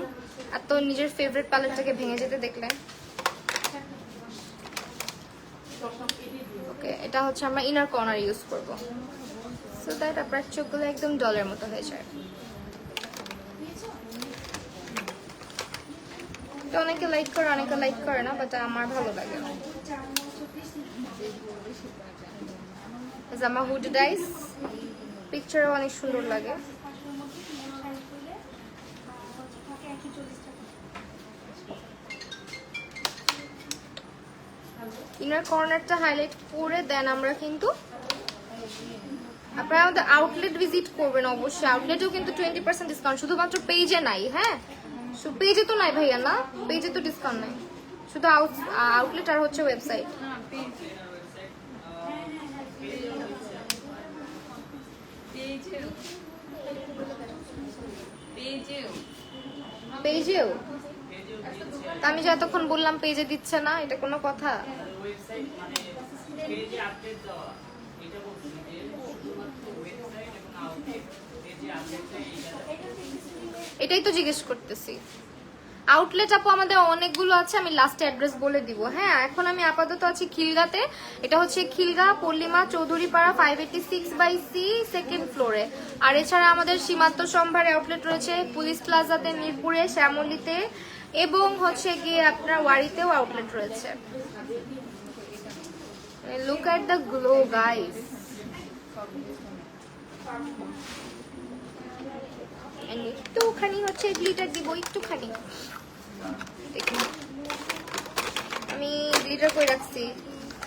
Speaker 2: আর তো নিজের ফেভারিট প্যালেটটাকে ভেঙে যেতে দেখলে। ওকে, এটা হচ্ছে আমরা ইনার কর্নার ইউজ করব, সো দ্যাট আপনার চোখগুলো একদম ডলের মতো হয়ে যায়। এটা অনেকে লাইক করে, অনেকে লাইক করে না, বাট আমার ভালো লাগে। আমার হুড ডাইস পিকচারে অনেক সুন্দর লাগে। ইনার কর্নারটা হাইলাইট করে দেন আমরা কিন্তু আপনারা আমাদের আউটলেট ভিজিট করবেন অবশ্যই। আউটলেটেও কিন্তু 20% ডিসকাউন্ট, শুধুমাত্র পেজে নাই। হ্যাঁ, পেজে তো নাই ভাইয়া, না পেজে তো ডিসকাউন্ট নাই, শুধু আউটলেট আর হচ্ছে ওয়েবসাইট। পেজেও আমি যে এতক্ষণ বললাম পেজে দিচ্ছে না, এটা কোনো কথা? এটাই তো জিজ্ঞেস করতেছি। আউটলেট আপু আমাদের অনেকগুলো আছে, আমি লাস্টে অ্যাড্রেস বলে দিব। হ্যাঁ, এখন আমি আপাতত আছি খিলগাতে। এটা হচ্ছে খিলগা পল্লিমা চৌধুরীপাড়া 586/C, সেকেন্ড ফ্লোরে। আর এছাড়া আমাদের সীমান্ত সম্ভারে আউটলেট রয়েছে পুলিশ প্লাজাতে, মিরপুরে, শ্যামলীতে, এবং হচ্ছে গিয়ে আপনার ওয়ারিতেও আউটলেট রয়েছে। Look at the glow guys. একটুখানি হচ্ছে গ্লিটার দিব, একটুখানি। আমি গ্লিটার করে রাখছি,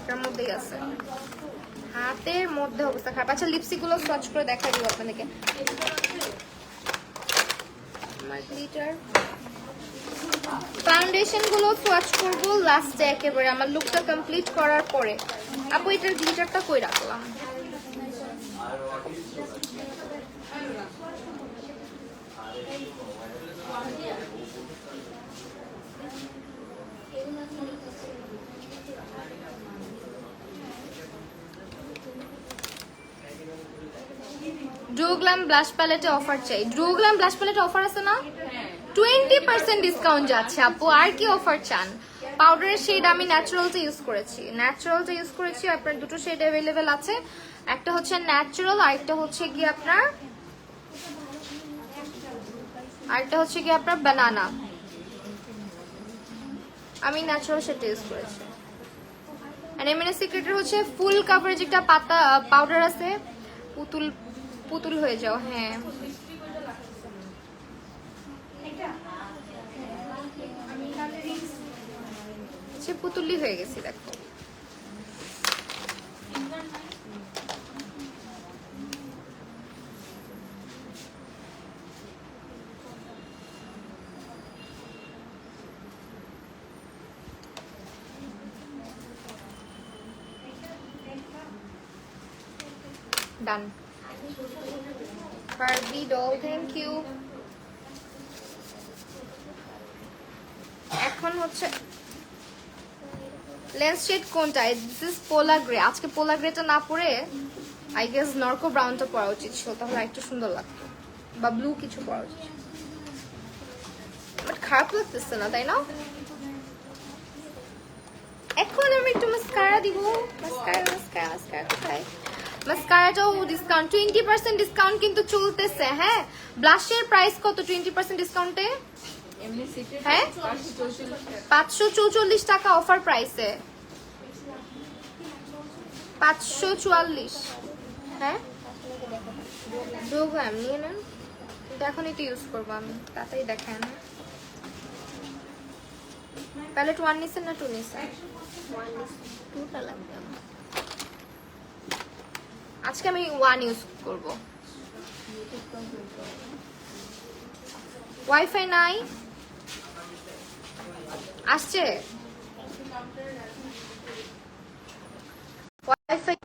Speaker 2: এটার মধ্যেই আছে, হাতের মধ্যে অবস্থা খারাপ। আচ্ছা লিপস্টিক গুলো সোয়াচ করে দেখা দিব আপনাদেরকে। ফাউন্ডেশন গুলো সোয়াচ করবো লাস্টে একেবারে আমার লুকটা কমপ্লিট করার পরে। আপু এটার গ্লিটারটা কই রাখলাম? ড্রুগ্লাম ব্লাশ প্যালেটে অফার চাই। ড্রুগ্লাম ব্লাশ প্যালেটে অফার আছে না? 20% ডিসকাউন্ট যাচ্ছে আপু, আর কি অফার চান? পাউডারের শেড আমি ন্যাচারালটা ইউজ করেছি। আপনার দুটো শেড অ্যাভেলেবেল আছে, একটা হচ্ছে ন্যাচারাল আর একটা হচ্ছে কি আপনার বানানা। আমি ন্যাচারাল শেডটা ইউজ করেছি। আর এমএনএ সিক্রেটের হচ্ছে ফুল কাভারেজ একটা পাতা পাউডার আছে, পুতুল হয়ে যাও। হ্যাঁ সে পুতুলি হয়ে গেছি দেখো। Done. Barbie doll, thank you. এখন হচ্ছে লেন্স শেড কোনটা? This is polar grey. আজকে পোলার গ্রেটা না পরে আই গেস নরকো ব্রাউনটা পরা উচিত ছিল, তাহলে একটু সুন্দর লাগতো, বা ব্লু কিছু পরা উচিত। বাট খারাপ লাগতেছে না, তাই না? এখন আমি একটু মাস্কারা দিব। মাস্কারা কোথায়? মাস্কারাটাও ডিসকাউন্ট, 20% ডিসকাউন্ট কিন্তু চলতেছে। হ্যাঁ ব্লাশের প্রাইস কত 20% ডিসকাউন্টে? হ্যাঁ 544 টাকা অফার প্রাইসে, 544। হ্যাঁ ডোগ্রাম নিয়ে নেন, কিন্তু এখন এটা ইউজ করবো আমি, তাতেই দেখেন। প্যালেট 1 নিছেন না 2 নিছেন? 2টা লাগবে আমার। আজকে আমি 1 ইউজ করবো। ওয়াইফাই নাই আসছে, ওয়াইফাই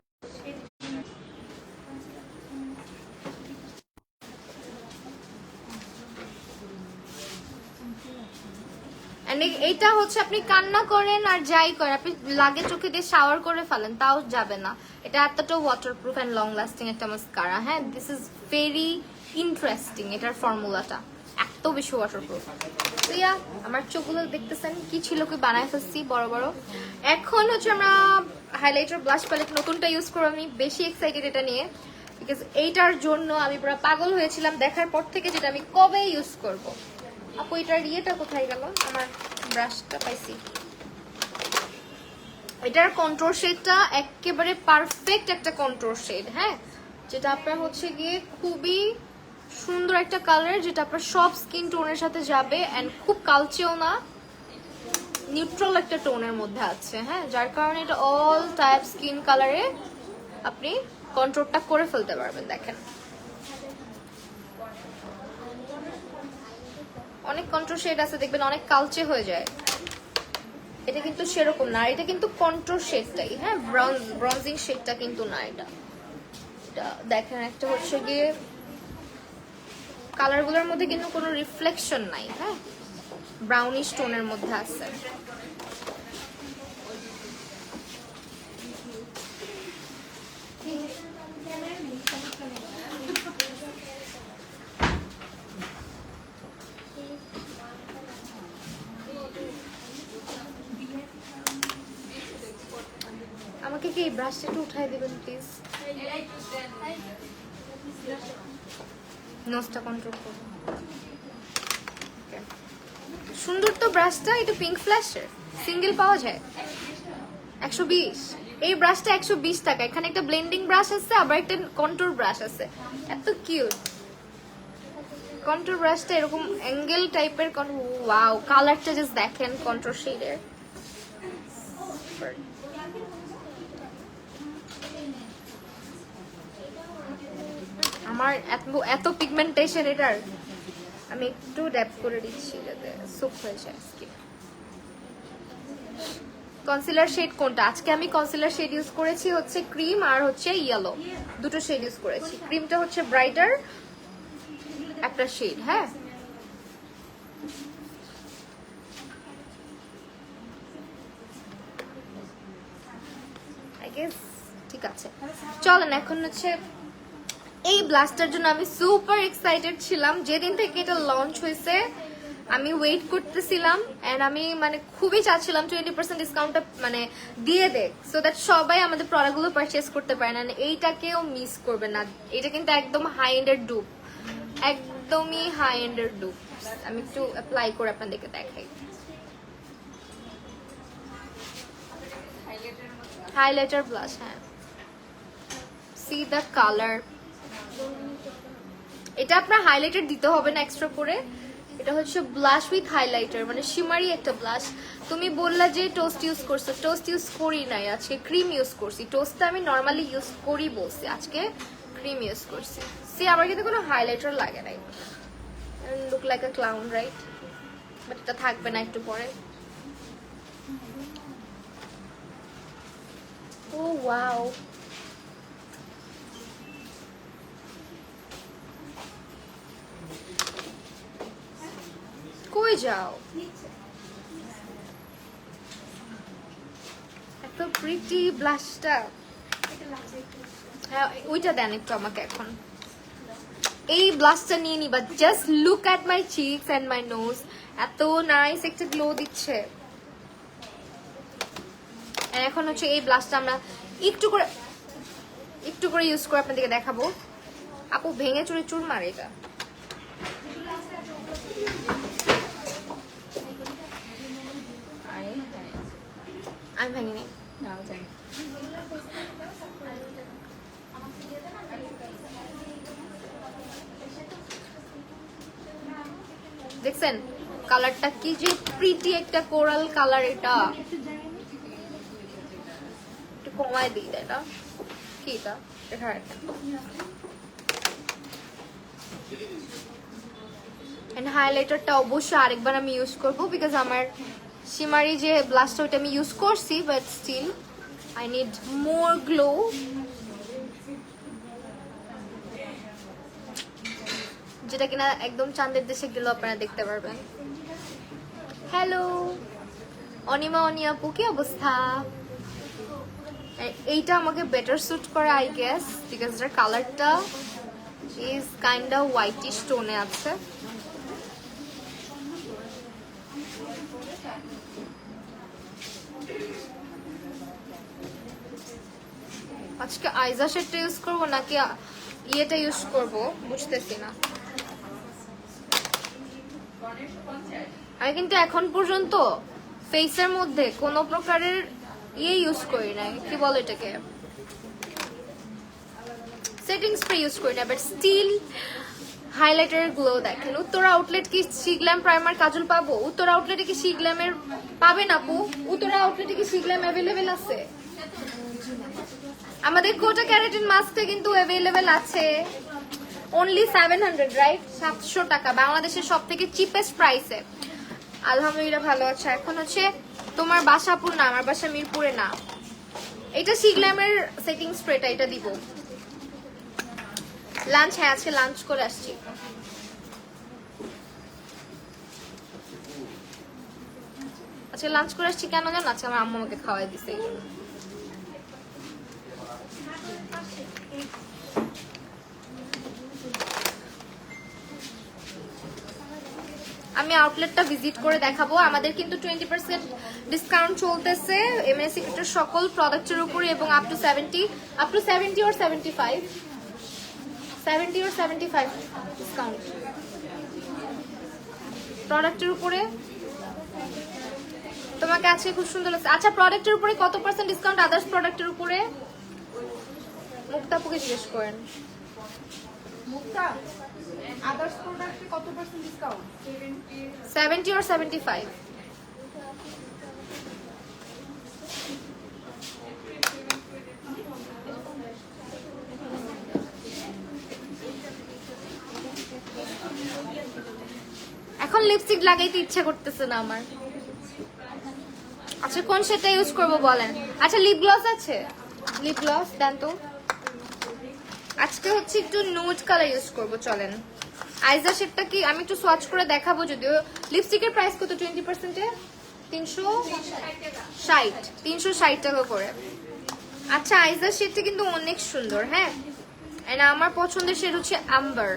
Speaker 2: এইটা হচ্ছে আপনি কান্না করেন আর যাই করেন, আপনি লাগে চোখে দিয়ে শাওয়ার করে ফেলেন তাও যাবে না। এটা এতটা ওয়াটারপ্রুফ এন্ড লং লাস্টিং একটা মাস্কারা। হ্যাঁ দিস ইজ ভেরি ইন্টারেস্টিং, এটার ফর্মুলাটা এত বেশি ওয়াটারপ্রুফ। তো ইয়া আমার চোখগুলো দেখতেছেন কি ছিল, কি বানায় ফেলছি বড় বড়। এখন হচ্ছে আমরা হাইলাইটার ব্লাশ প্যালেট নতুনটা ইউজ করবো। আমি বেশি এক্সাইটেড এটা নিয়ে, বিকজ এইটার জন্য আমি পুরো পাগল হয়েছিলাম দেখার পর থেকে, যেটা আমি কবে ইউজ করব। আপু এটার ইয়েটা কোথায় গেল? আমার ব্রাশটা পাইছি। এটার কন্ট্রোল শেডটা একেবারে পারফেক্ট একটা কন্ট্রোল শেড। হ্যাঁ যেটা আপনার হচ্ছে গিয়ে খুবই সুন্দর একটা কালার, যেটা আপনার সব স্কিন টোনের সাথে যাবে এন্ড খুব কালচেও না, নিউট্রাল একটা টোনের মধ্যে আছে। হ্যাঁ যার কারণে এটা অল টাইপ স্কিন কালারে আপনি কন্ট্রোলটা করে ফেলতে পারবেন। দেখেন অনেক কন্ট্রোল শেড আছে দেখবেন অনেক কালচে হয়ে যায়, এটা কিন্তু সেরকম না, এটা কিন্তু কন্ট্রোল শেডটাই। হ্যাঁ ব্রঞ্জিং শেডটা কিন্তু না এটা। দেখেন একটা হচ্ছে গিয়ে কালারগুলোর মধ্যে কিন্তু কোনো রিফ্লেকশন নাই। হ্যাঁ ব্রাউনিশ টোনের মধ্যে আছে। আমাকে কি এই ব্রাশটা একটু উঠাই দিবেন প্লিজ? নোজটা কন্ট্রোল করুন। সুন্দর তো ব্রাশটা, এটা পিঙ্ক ফ্ল্যাশের সিঙ্গেল পাওয়া যায় 120। এই ব্রাশটা 120 টাকা। এখানে একটা ব্লেন্ডিং ব্রাশ আছে, আবার একটা কন্ট্রোল ব্রাশ আছে, এত কিউট। কন্ট্রোল ব্রাশটা এরকম অ্যাঙ্গেল টাইপের। ওয়াও কালারটা জাস্ট দেখেন কন্ট্রোল শেডের। আমার এত পিগমেন্টেশন এটার। আমি একটু ড্যাপ করে দিচ্ছি যাতে সুপ হয়ে যায় স্কিন। কনসিলার শেড কোনটা? আজকে আমি কনসিলার শেড ইউজ করেছি হচ্ছে ক্রিম আর হচ্ছে ইয়েলো, দুটো শেড ইউজ করেছি। ক্রিমটা হচ্ছে ব্রাইটার একটা শেড। হ্যাঁ, আই গেস ঠিক আছে। চলেন এখন হচ্ছে এই ব্লাস্টার জন্য আমি সুপার এক্সাইটেড ছিলাম যেদিন থেকে এটা লঞ্চ হয়েছে। আমি ওয়েট করতেছিলাম এন্ড আমি মানে খুবই চাচ্ছিলাম 20% ডিসকাউন্টটা মানে দিয়ে দেখ, সো দ্যাট সবাই আমাদের প্রোডাক্টগুলো পারচেস করতে পারে না। এইটাকেও মিস করবে না। এটা কিন্তু একদম হাই এন্ডের ডুপ, একদমই হাই এন্ডের ডুপ। আমি একটু অ্যাপ্লাই করে আপনাদেরকে দেখাই। হাইলাইটার ব্লাশ, হ্যাঁ, সি দ্য কালার। এটা আপনার হাইলাইটার দিতে হবে না এক্সট্রা করে। এটা হচ্ছে ব্লাশ উইথ হাইলাইটার, মানে শিমারি একটা ব্লাশ। তুমি বললা যে টোস্ট ইউজ করছো, টোস্ট ইউজ করি নাই, আজকে ক্রিম ইউজ করছি। টোস্টটা আমি নর্মালি ইউজ করি বলছি, আজকে ক্রিম ইউজ করছি। সি আমার কিন্তু কোনো হাইলাইটার লাগে নাই। Look like a clown right, but এটা থাকবে না একটু পরে। ও ওয়াও, কই যাও? এত প্রিটি ব্লাশটা। হ্যাঁ, ওইটা দেন একটু আমাকে এখন। এই ব্লাশটা নিয়ে নিবা। Just look at my cheeks and my nose, এত নাইস একটা গ্লো দিচ্ছে। এখন হচ্ছে এই ব্লাশটা আমরা একটু করে ইউজ করে আপনাদেরকে দেখাবো। আপু ভেঙে চুরে চুর মারে এটা। আমি ভাঙিনি। দেখছেন কালারটা কি যে প্রিটি একটা কোরাল কালার। এটা একটু কমায় দিই, এটা কি এটা হাইলাইটারটা অবশ্যই আরেকবার আমি ইউজ করবো, বিকজ আমার শিমারি যে ব্লাশটা ওইটা আমি ইউজ করছি, but still I need more glow. যেটা কিনা একদম চাঁদের দেশে গেলেও আপনারা দেখতে পারবেন। হ্যালো অনিমা, অনিয়াপু কি অবস্থা? এইটা আমাকে বেটার স্যুট করে আই গেস, বিকজ এটার কালারটা ইজ কাইন্ড অফ হোয়াইটিশ টোনে আছে। আজকে আইজা শেডটা ইউজ করবো নাকি ইয়েটা ইউজ করবো বুঝতেছি না। আমি কিন্তু এখন পর্যন্ত ফেসের মধ্যে কোনো প্রকারের ইয়ে ইউজ করি নাই, কি বলে এটাকে, সেটিং স্প্রে ইউজ করি না, বাট স্টিল হাইলাইটারের গ্লো দেখেন। উত্তরা আউটলেট কি সিগ্ল্যাম প্রাইমার কাজল পাবো? উত্তরা আউটলেটে কি সিগ্ল্যামের পাবেন আপু? উত্তরা আউটলেটে কি সিগ্ল্যাম অ্যাভেলেবেল আছে? আমাদের কোটা ক্যারাটিন মাস্কটা কিন্তু অ্যাভেলেবেল আছে অনলি 700, রাইট? 700 টাকা, বাংলাদেশের সব থেকে চিপেস্ট প্রাইসে। আলহামদুলিল্লাহ ভালো আছে। এখন হচ্ছে তোমার বাসাপুর না, আমার বাসা মিরপুরে না। এটা সিগ্ল্যামের সেটিং স্প্রেটা, এটা দিব। লাঞ্চ, হ্যাঁ আজকে লাঞ্চ করে আসছি। আজকে লাঞ্চ করে আসছি কেন জানো? আজকে আমার আম্মু আমাকে খাওয়াই দিছে। আমি আউটলেটটা ভিজিট করে দেখাবো। আমাদের কিন্তু 20% ডিসকাউন্ট চলতেছে এমএস সিক্রেটের সকল প্রোডাক্টের উপরে, এবং আপ টু 70 or 75 ডিসকাউন্ট প্রোডাক্টের উপরে। তোমাকে আজকে খুব সুন্দর লাগছে। আচ্ছা, প্রোডাক্টের উপরে কত পার্সেন্ট ডিসকাউন্ট? আদার্স প্রোডাক্টের উপরে মুক্তাপুকে জিজ্ঞেস করেন।
Speaker 3: মুক্তা, আদার্স প্রোডাক্টে কত পার্সেন্ট ডিসকাউন্ট?
Speaker 2: 70 or 75? এখন লিপস্টিক লাগাইতে ইচ্ছা করতেছে না আমার। আচ্ছা কোন শেডটা ইউজ করব বলেন। আচ্ছা লিপ গ্লস আছে, লিপ গ্লস দেন তো। আজকে হচ্ছে একটু নুড কালার ইউজ করব, চলেন। আইজার শেডটা কি আমি একটু সোয়াচ করে দেখাবো, যদিও লিপস্টিকের প্রাইস কত 20%-এ 360 টাকা করে। আচ্ছা আইজার শেডটা কিন্তু অনেক সুন্দর, হ্যাঁ। এন্ড আমার পছন্দের শেড হচ্ছে আম্বার।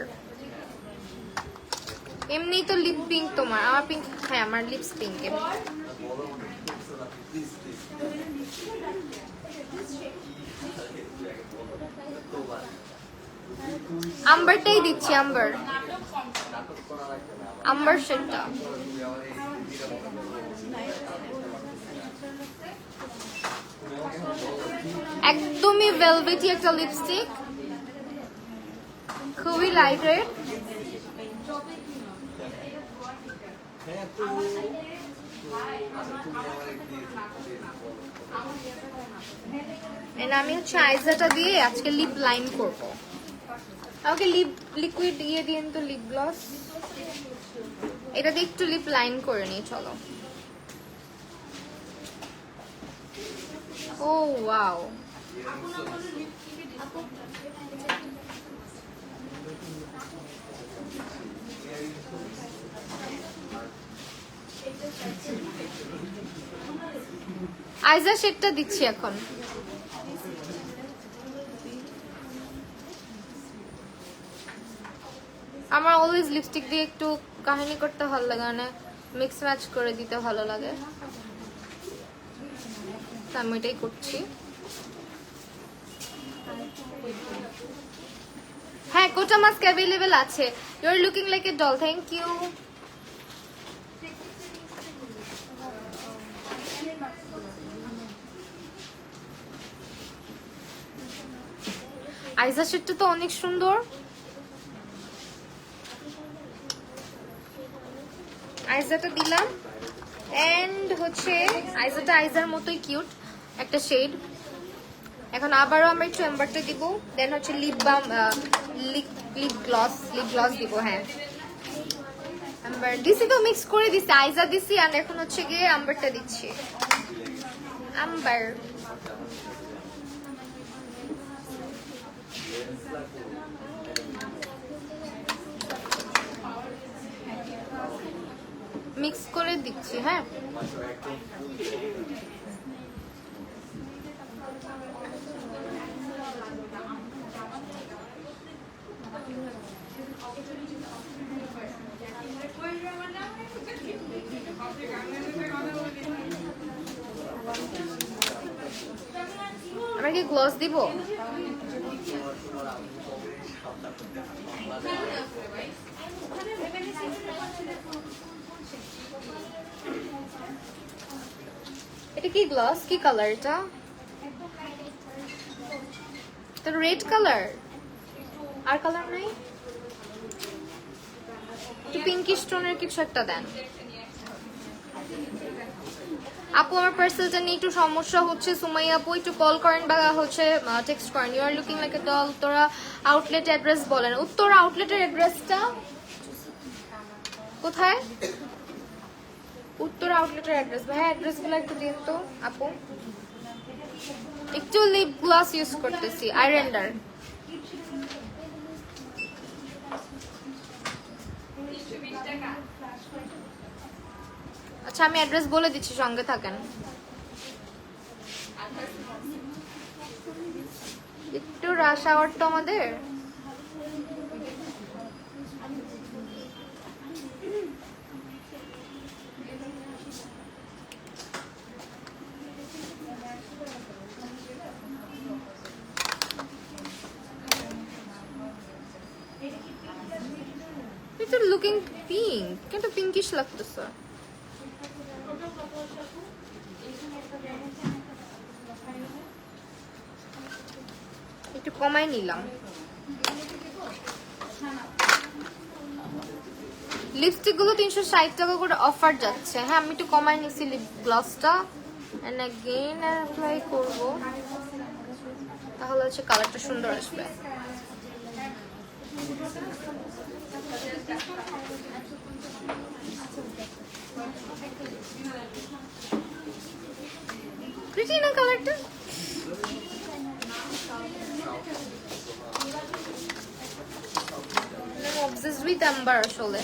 Speaker 2: এমনি তো লিপ পিঙ্ক তোমার, আমার পিঙ্ক, হ্যাঁ আমার লিপস পিঙ্ক। আম্বারটাই দিচ্ছি, আম্বার আম্বার শেডটা। একদমই ভেলভেটি একটা লিপস্টিক, খুবই লাইট ওয়েট। আমি হচ্ছে আইজাটা দিয়ে আজকে লিপ লাইন করব। আমাকে লিপ লিকুইড দিয়ে দিন তো, লিপ গ্লস এটা দিয়ে একটু লিপ লাইন করে নিই, চলো। ও ওয়াও, আইজার শেডটা দিচ্ছি এখন। আমার অলওয়েজ লিপস্টিক দিয়ে একটু কাহিনী করতে ভালো লাগে, মানে মিক্স ম্যাচ করে দিতে ভালো লাগে, আমি এটাই করছি। হ্যাঁ কোটা মাস্ক অ্যাভেলেবেল আছে। You are looking like a doll, thank you. আইজার শেডটা তো অনেক সুন্দর। আইজাটা দিলাম, এন্ড হচ্ছে আইজাটা আইজার মতোই কিউট একটা শেড। এখন আবারও আমরা একটু এম্বারটা দিব, দেন হচ্ছে লিপ বাম, লিপ গ্লস দিব। হ্যাঁ এম্বার দিছি তো, মিক্স করে দিছি, আইজা দিছি, আর এখন হচ্ছে গিয়ে আম্বারটা দিচ্ছি। আম্বার মিক্স করে দিচ্ছি, হ্যাঁ। আমরা কি গ্লস দিব? এটা কি গ্লস, কি কালার এটা? এটা রেড কালার, আর কালার নাই? একটু পিঙ্কিশ টোনের কিছু একটা দেন। আপু আমার পার্সেলটা নিয়ে একটু সমস্যা হচ্ছে, সুমাইয়া আপু একটু কল করেন বা হচ্ছে টেক্সট করেন। You are looking like a doll. Uttara outlet address বলেন। উত্তরা আউটলেটের অ্যাড্রেসটা কোথায়? উত্তরা আউটলেটের অ্যাড্রেস, ভাই অ্যাড্রেসগুলো একটু দিন তো আপু। একটু লিপ গ্লস ইউজ করতেছি, আইরেন্ডার। আচ্ছা আমি অ্যাড্রেস বলে দিচ্ছি, সঙ্গে থাকেন। একটু রাশ আওয়ার তো আমাদের। It's looking pink, কিন্তু পিঙ্কিশ লাগতেছে। একটু কমাই নিলাম। লিপস্টিক গুলো 360 টাকা করে অফার যাচ্ছে। হ্যাঁ আমি একটু কমাই নিছি লিপ গ্লসটা, এন্ড अगेन অ্যাপ্লাই করব, তাহলে হচ্ছে কালারটা সুন্দর আসবে। প্রিটি না কালারটা? I'm obsessed with amber আসলে।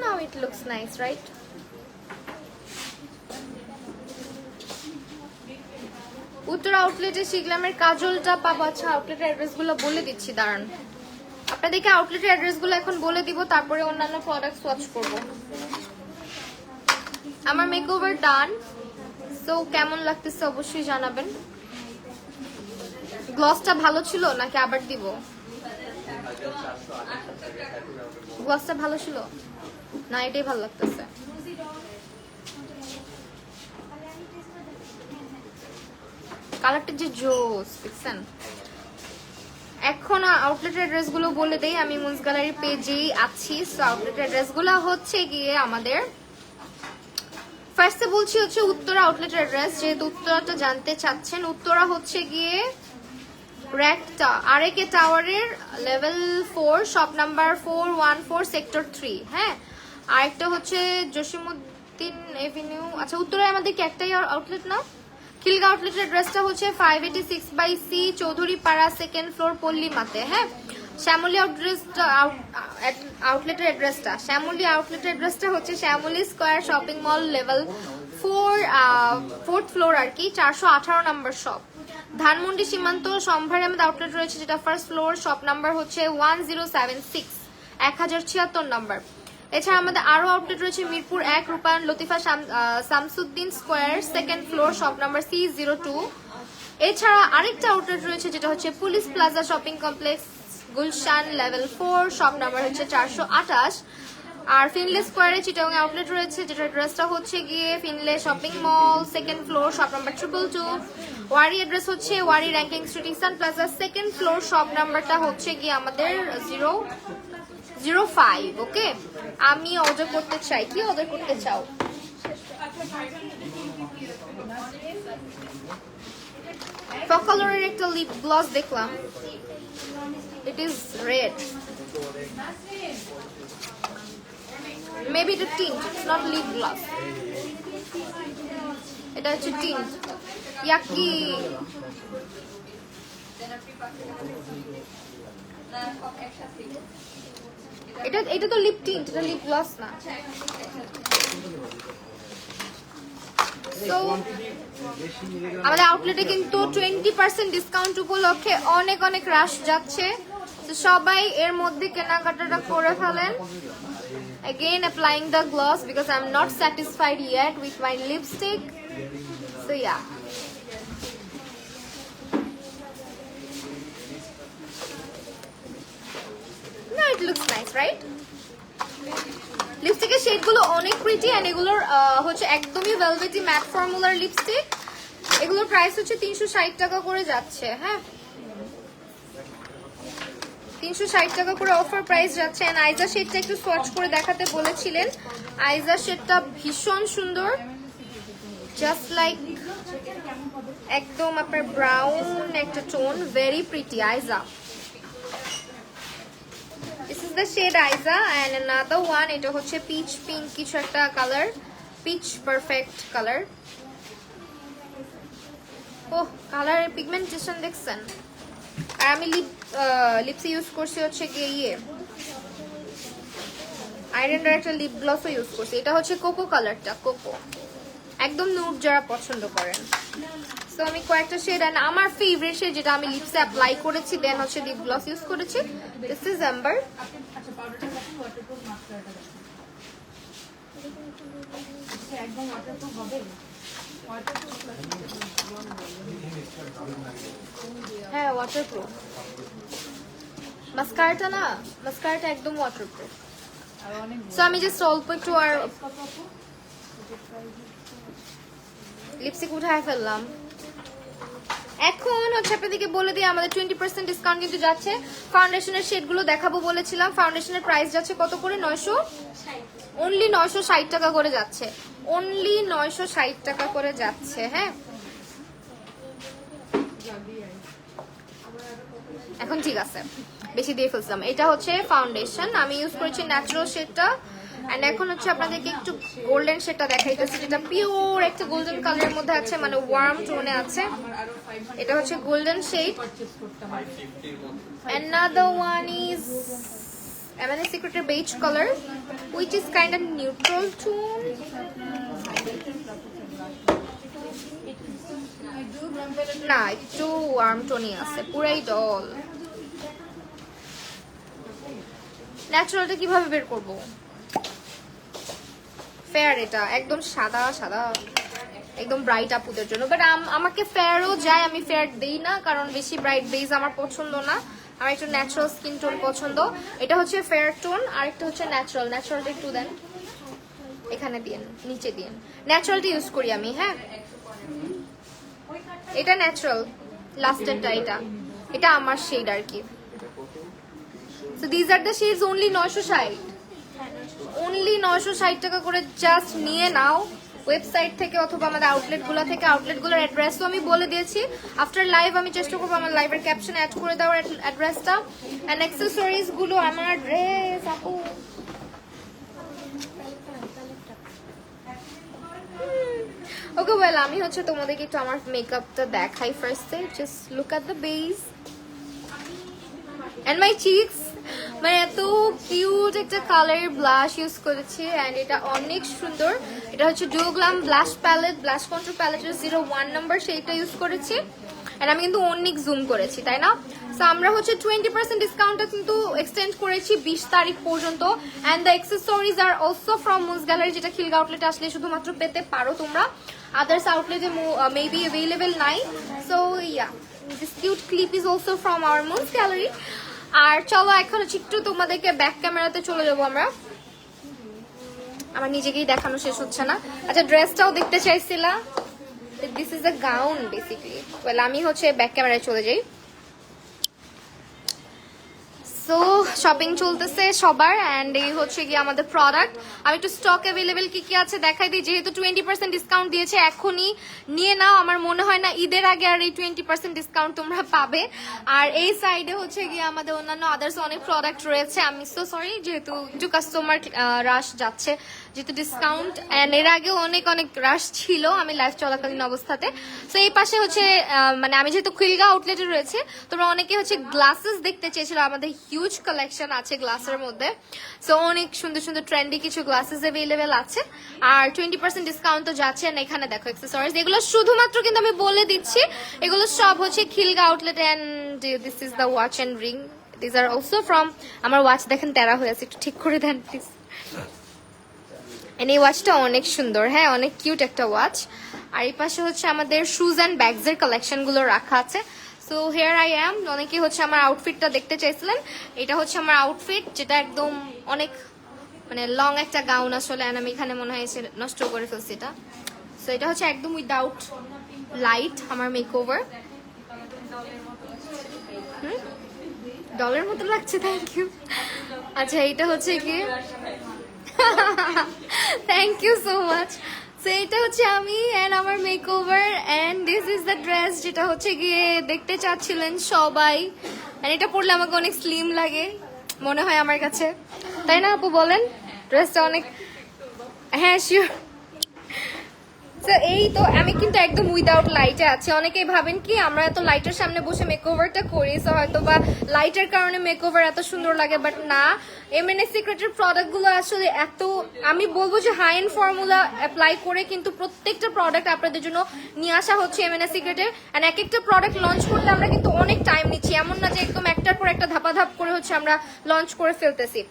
Speaker 2: Now it looks nice, right? Uttara আউটলেটে শিগলামের কাজলটা পাবো। আচ্ছা, আউটলেটের অ্যাড্রেসগুলো বলে দিচ্ছি, দাঁড়ান আপনাদেরকে আউটলেটের অ্যাড্রেসগুলো এখন বলে দিব, তারপরে অন্যান্য প্রোডাক্ট ওয়াচ করব। আমার মেকওভার ডান, সো কেমন লাগতেছে অবশ্যই জানাবেন। গ্লসটা ভালো ছিল নাকি আবার দিব? গ্লসটা ভালো ছিল না, এটাই ভালো লাগতেছে। কালারটা যে জোস, দেখছেন? এখন আউটলেট অ্যাড্রেস গুলো বলে দেই। আমি মুন্স গ্যালারি পেজেই আছি। সো আউটলেট অ্যাড্রেস গুলো হচ্ছে গিয়ে আমাদের, ফার্স্টে বলছি হচ্ছে উত্তরা আউটলেট অ্যাড্রেস, যেহেতু উত্তরাটা জানতে চাচ্ছেন। উত্তরা হচ্ছে গিয়ে আরএকে টাওয়ারের লেভেল 4, শপ নাম্বার 414, সেক্টর 3। হ্যাঁ, আরেকটা হচ্ছে জসিমউদ্দিন এভিনিউ। আচ্ছা, উত্তরায় আমাদের কি একটাই আউটলেট না? খিলগা আউটলেটের অ্যাড্রেসটা হচ্ছে 586/C, চৌধুরী পাড়া, 2nd ফ্লোর, পল্লীমাতে। হ্যাঁ, শ্যামলী আউটলেটের অ্যাড্রেসটা, শ্যামলী আউটলেটের অ্যাড্রেসটা হচ্ছে Shyamoli square shopping mall, level 4th floor আর কি, 418 নম্বর শপ। ধানমন্ডি সীমান্ত সম্ভারে আমাদের আউটলেট রয়েছে, যেটা ফার্স্ট ফ্লোর, শপ নাম্বার হচ্ছে 1076, 1076 নম্বর। এছাড়া আমাদের আরো আউটলেট রয়েছে Mirpur 1, Rupayan Latifa Shamsuddin square, 2nd floor, shop number C02। এছাড়া আরেকটা আউটলেট রয়েছে যেটা হচ্ছে police plaza shopping complex, Gulshan, level 4, shop number হচ্ছে 428। আর ফিনলে স্কয়ারে চিটাগাং আউটলেট রয়েছে, যেটা অ্যাড্রেসটা হচ্ছে গিয়ে Finlay shopping mall, 2nd floor, shop number 222। Wari address হচ্ছে Wari Rankin street, Ishan plaza, 2nd floor, shop নাম্বারটা হচ্ছে গিয়ে আমাদের 005। ওকে, আমি অর্ডার করতে চাই। কি অর্ডার করতে চাও? ফকালোরের একটা লিপ গ্লস দেখলাম, ইট ইজ রেড, মেবি এটা tint, it's not lip gloss, এটা হচ্ছে টিন্ট। ইয়াকি, এটা তো লিপ টিন্ট, এটা লিপ গ্লস না। সো আমাদের আউটলেটে কিন্তু 20% ডিসকাউন্ট উপলক্ষে অনেক অনেক রাশ যাচ্ছে, তো সবাই এর মধ্যে কেনাকাটাটা করে ফেলেন। Again applying the gloss because I'm not satisfied yet with my lipstick. So yeah. No, it looks nice, right? লিপস্টিকের শেডগুলো অনেক প্রিটি এন্ড এগুলোর হচ্ছে একদমই ভেলভেটি ম্যাট ফর্মুলার লিপস্টিক। এগুলোর প্রাইস হচ্ছে 360 টাকা করে যাচ্ছে। হ্যাঁ, 360 টাকা করে অফার প্রাইস যাচ্ছে। এন্ড আইজা শেডটা একটু সোয়াচ করে দেখাতে বলেছিলেন। আইজা শেডটা ভীষণ সুন্দর, জাস্ট লাইক একদম আপনার ব্রাউন একটা টোন, ভেরি প্রিটি আইজা। This is the shade Aiza and another one, এটা হচ্ছে peach pink কিছু একটা কালার, peach perfect কালার। ওহ, কালারের পিগমেন্টেশন দেখছেন। আর আমি লিপসে ইউজ করছি হচ্ছে গিয়ে আইরেন্ডার একটা লিপ গ্লসও ইউজ করছি। এটা হচ্ছে কোকো কালারটা, কোকো, একদম নুড যারা পছন্দ করেন। সো আমি কয়েকটা শেড এন্ড আমার ফেভারিট শেড যেটা আমি লিপসে অ্যাপ্লাই করেছি, দেন হচ্ছে লিপ গ্লস ইউজ করেছি। This is amber. হ্যাঁ, ওয়াটারপ্রুফ। মাস্কারাটা না, মাস্কারাটা একদম ওয়াটারপ্রুফ। সো আমি জাস্ট অল্প একটু আর লিপস্টিক উঠায় ফেললাম। এখন হচ্ছে আপনাদেরকে বলে দিই আমাদের 20% ডিসকাউন্ট কিন্তু যাচ্ছে। ফাউন্ডেশনের শেডগুলো দেখাবো বলেছিলাম, ফাউন্ডেশনের প্রাইস যাচ্ছে কত করে? 900, অনলি 960 টাকা করে যাচ্ছে, অনলি 960 টাকা করে যাচ্ছে। হ্যাঁ এখন ঠিক আছে, বেশি দিয়ে ফেলছিলাম। এটা হচ্ছে ফাউন্ডেশন, আমি ইউজ করেছি ন্যাচারাল শেডটা। এন্ড এখন হচ্ছে আপনাদেরকে একটু গোল্ডেন শেডটা দেখাইতেছি, যেটা পিওর একটা গোল্ডেন কালারের মধ্যে আছে, মানে ওয়ার্ম টোনে আছে। এটা হচ্ছে golden shade. Another one is M&S Secret beige color, which is kind of neutral tone. না, একটু ওয়ার্ম টোনই আছে, পুরাই ডল। ন্যাচারালটা কিভাবে বের করব? ফেয়ার, এটা একদম সাদা সাদা, একদম ব্রাইট আপুদের জন্য। বাট আমাকে ফেয়ারও যায়, আমি ফেয়ার দেই না, কারণ বেশি ব্রাইট বেজ আমার পছন্দ না, আমার একটু ন্যাচারাল স্কিন টোন পছন্দ। এটা হচ্ছে ফেয়ার টোন, আর একটা হচ্ছে ন্যাচারাল। ন্যাচারালটা একটু দেন, এখানে দিন, নিচে দিন। ন্যাচারালটা ইউজ করি আমি। হ্যাঁ এটা ন্যাচারাল, লাস্টেরটা এটা, এটা আমার শেড আর কি। So this are the shades, only 960, only 960 টাকা করে। জাস্ট নিয়ে নাও ওয়েবসাইট থেকে অথবা আমাদের আউটলেটগুলো থেকে। আউটলেটগুলোর অ্যাড্রেসও আমি বলে দিয়েছি। আফটার লাইভ আমি চেষ্টা করবো আমার লাইভের ক্যাপশনে অ্যাড করে দেওয়ার অ্যাড্রেসটা। অ্যান্ড অ্যাক্সেসরিজ গুলো, আমার ড্রেস আপু, ওকে ওয়েল, আমি হচ্ছে তোমাদেরকে একটু আমার মেকআপটা দেখাই ফার্স্টে। Just look at the base and my cheeks. মানে এত কিউট একটা কালারের ব্লাশ ইউজ করেছি, অ্যান্ড এটা অনেক সুন্দর। এটা হচ্ছে Duo Glam blush palette, blush control প্যালেটের 01 নাম্বার, সেইটা ইউজ করেছি। এন্ড আমি কিন্তু অনেক জুম করেছি, তাই না? সো আমরা হচ্ছে 20% ডিসকাউন্টটা কিন্তু এক্সটেন্ড করেছি 20 তারিখ পর্যন্ত। And the accessories are also from moons gallery, যেটা খিলগা আউটলেটে আসলে শুধুমাত্র পেতে পারো তোমরা, আদার্স আউটলেটে মেবি অ্যাভেলেবেল নাই। So yeah, this cute clip is also from our Moon's Gallery. আর চলো এখন হচ্ছে একটু তোমাদেরকে ব্যাক ক্যামেরাতে চলে যাবো আমরা। আমার নিজেকেই দেখানো শেষ হচ্ছে না। আচ্ছা, ড্রেসটাও দেখতে চাইছিলা? This is a gown basically. Well, আমি হচ্ছে ব্যাক ক্যামেরায় চলে যাই। সো শপিং চলতেছে সবার, অ্যান্ড এই হচ্ছে গিয়ে আমাদের প্রোডাক্ট। আমি একটু স্টক অ্যাভেলেবেল কি কি আছে দেখাই দিই। যেহেতু 20% ডিসকাউন্ট দিয়েছে, এখনই নিয়ে নাও। আমার মনে হয় না ঈদের আগে আর এই 20% ডিসকাউন্ট তোমরা পাবে। আর এই সাইডে হচ্ছে গিয়ে আমাদের অন্যান্য আদার্স অনেক প্রোডাক্ট রয়েছে। আমি সো সরি, যেহেতু একটু কাস্টমার রাশ যাচ্ছে, যেহেতু ডিসকাউন্ট, অ্যান্ড এর আগেও অনেক অনেক রাশ ছিল আমি লাইভ চলাকালীন অবস্থাতে। সো এই পাশে হচ্ছে মানে আমি যেহেতু খিলগা আউটলেটে রয়েছে, তোমরা অনেকে হচ্ছে গ্লাসেস দেখতে চেয়েছিল। আমাদের হিউজ কালেকশন আছে গ্লাসের মধ্যে। সো অনেক সুন্দর সুন্দর ট্রেন্ডি কিছু গ্লাসেস অ্যাভেলেবেল আছে, আর 20% ডিসকাউন্ট তো যাচ্ছে। না এখানে দেখো অ্যাক্সেসরিজ, এগুলো শুধুমাত্র কিন্তু আমি বলে দিচ্ছি, এগুলো সব হচ্ছে Khilgaon outlet. And this is the watch and ring, this are also from. আমার ওয়াচ দেখেন তেরা হয়ে আছে, একটু ঠিক করে দেন প্লিজ। এই ওয়াচটা অনেক সুন্দর, হ্যাঁ অনেক কিউট একটা ওয়াচ। আর এই পাশে হচ্ছে আমাদের শুজ অ্যান্ড ব্যাগস এর কালেকশন গুলো রাখা আছে। So here I am. অনেকে হচ্ছে আমার আউটফিটটা দেখতে চাইছিলেন। এটা হচ্ছে আমার আউটফিট, যেটা একদম অনেক মানে লং একটা গাউন আসলে, and আমি এখানে মনে হয় এসে নষ্ট করে ফেলছি এটা। সো এটা হচ্ছে একদম উইদাউট লাইট আমার মেকওভার। ডলের মতো লাগছে, থ্যাংক ইউ। আচ্ছা, এটা হচ্ছে কি, thank you so much. So এটা হচ্ছে আমি অ্যান্ড আমার makeover, and this is the dress, যেটা হচ্ছে গিয়ে দেখতে চাচ্ছিলেন সবাই। অ্যান্ড এটা পরলে আমাকে অনেক স্লিম লাগে মনে হয় আমার কাছে, তাই না আপু বলেন? ড্রেসটা অনেক, হ্যাঁ শিওর। তো এই তো আমি কিন্তু একদম উইদাউট লাইটে আছি। অনেকেই ভাবেন কি আমরা এত লাইটের সামনে বসে মেকওভারটা করি, সো হয়তো বা লাইটের কারণে মেকওভার এত সুন্দর লাগে, বাট না। M&S সিক্রেটের প্রোডাক্টগুলো আসলে এত, আমি বলবো যে হাই এন্ড ফর্মুলা অ্যাপ্লাই করে কিন্তু প্রত্যেকটা প্রোডাক্ট আপনাদের জন্য নিয়ে আসা হচ্ছে M&S সিক্রেটের। অ্যান্ড এক একটা প্রোডাক্ট লঞ্চ করতে আমরা কিন্তু অনেক টাইম নিচ্ছি, এমন না যে একদম একটার পর একটা ধাপাধাপ করে হচ্ছে আমরা লঞ্চ করে ফেলতেছি।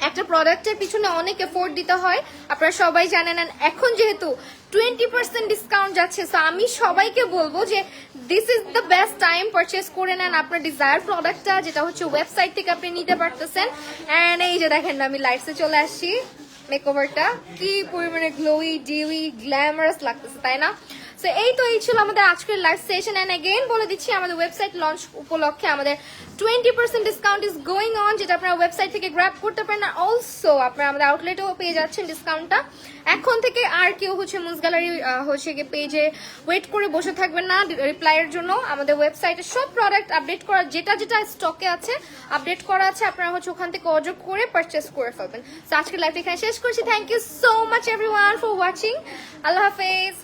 Speaker 2: একটা প্রোডাক্টের পিছনে অনেক এফোর্ট দিতে হয়, আপনারা সবাই জানেন। এখন যেহেতু 20% ডিসকাউন্ট যাচ্ছে, সো আমি সবাইকে বলবো যে this is the best time, purchase করে নেন আপনার ডিজায়ার প্রোডাক্টটা, যেটা হচ্ছে ওয়েবসাইট থেকে আপনি নিতে পারতেছেন। অ্যান্ড এই যে দেখেন না, আমি লাইটসে চলে আসছি, মেকওভারটা কি পরিমাণে গ্লোই ডিউই গ্ল্যামারাস লাগতেছে, তাই না? সো এই ছিল আমাদের আজকের লাইভ সেশন এন্ড अगेन বলে দিচ্ছি আমাদের ওয়েবসাইট লঞ্চ উপলক্ষে আমাদের 20% ডিসকাউন্ট ইজ গোয়িং অন, যেটা আপনারা ওয়েবসাইট থেকে গ্র্যাব করতে পারেন। আর অলসো আপনারা আমাদের আউটলেটেও পেয়ে যাচ্ছেন ডিসকাউন্টটা। এখন থেকে আর কেউ হচ্ছে মুনস গ্যালারি হচ্ছে গিয়ে পেজে ওয়েট করে বসে থাকবেন না রিপ্লাইয়ের জন্য। আমাদের ওয়েবসাইটে সব প্রোডাক্ট আপডেট করা, যেটা স্টকে আছে আপডেট করা আছে, আপনারা হচ্ছে ওখান থেকে অর্ডার করে পারচেস করে ফেলবেন। তো আজকের লাইভ এখানে শেষ করছি। Thank you so much everyone for watching. আল্লাহ হাফেজ।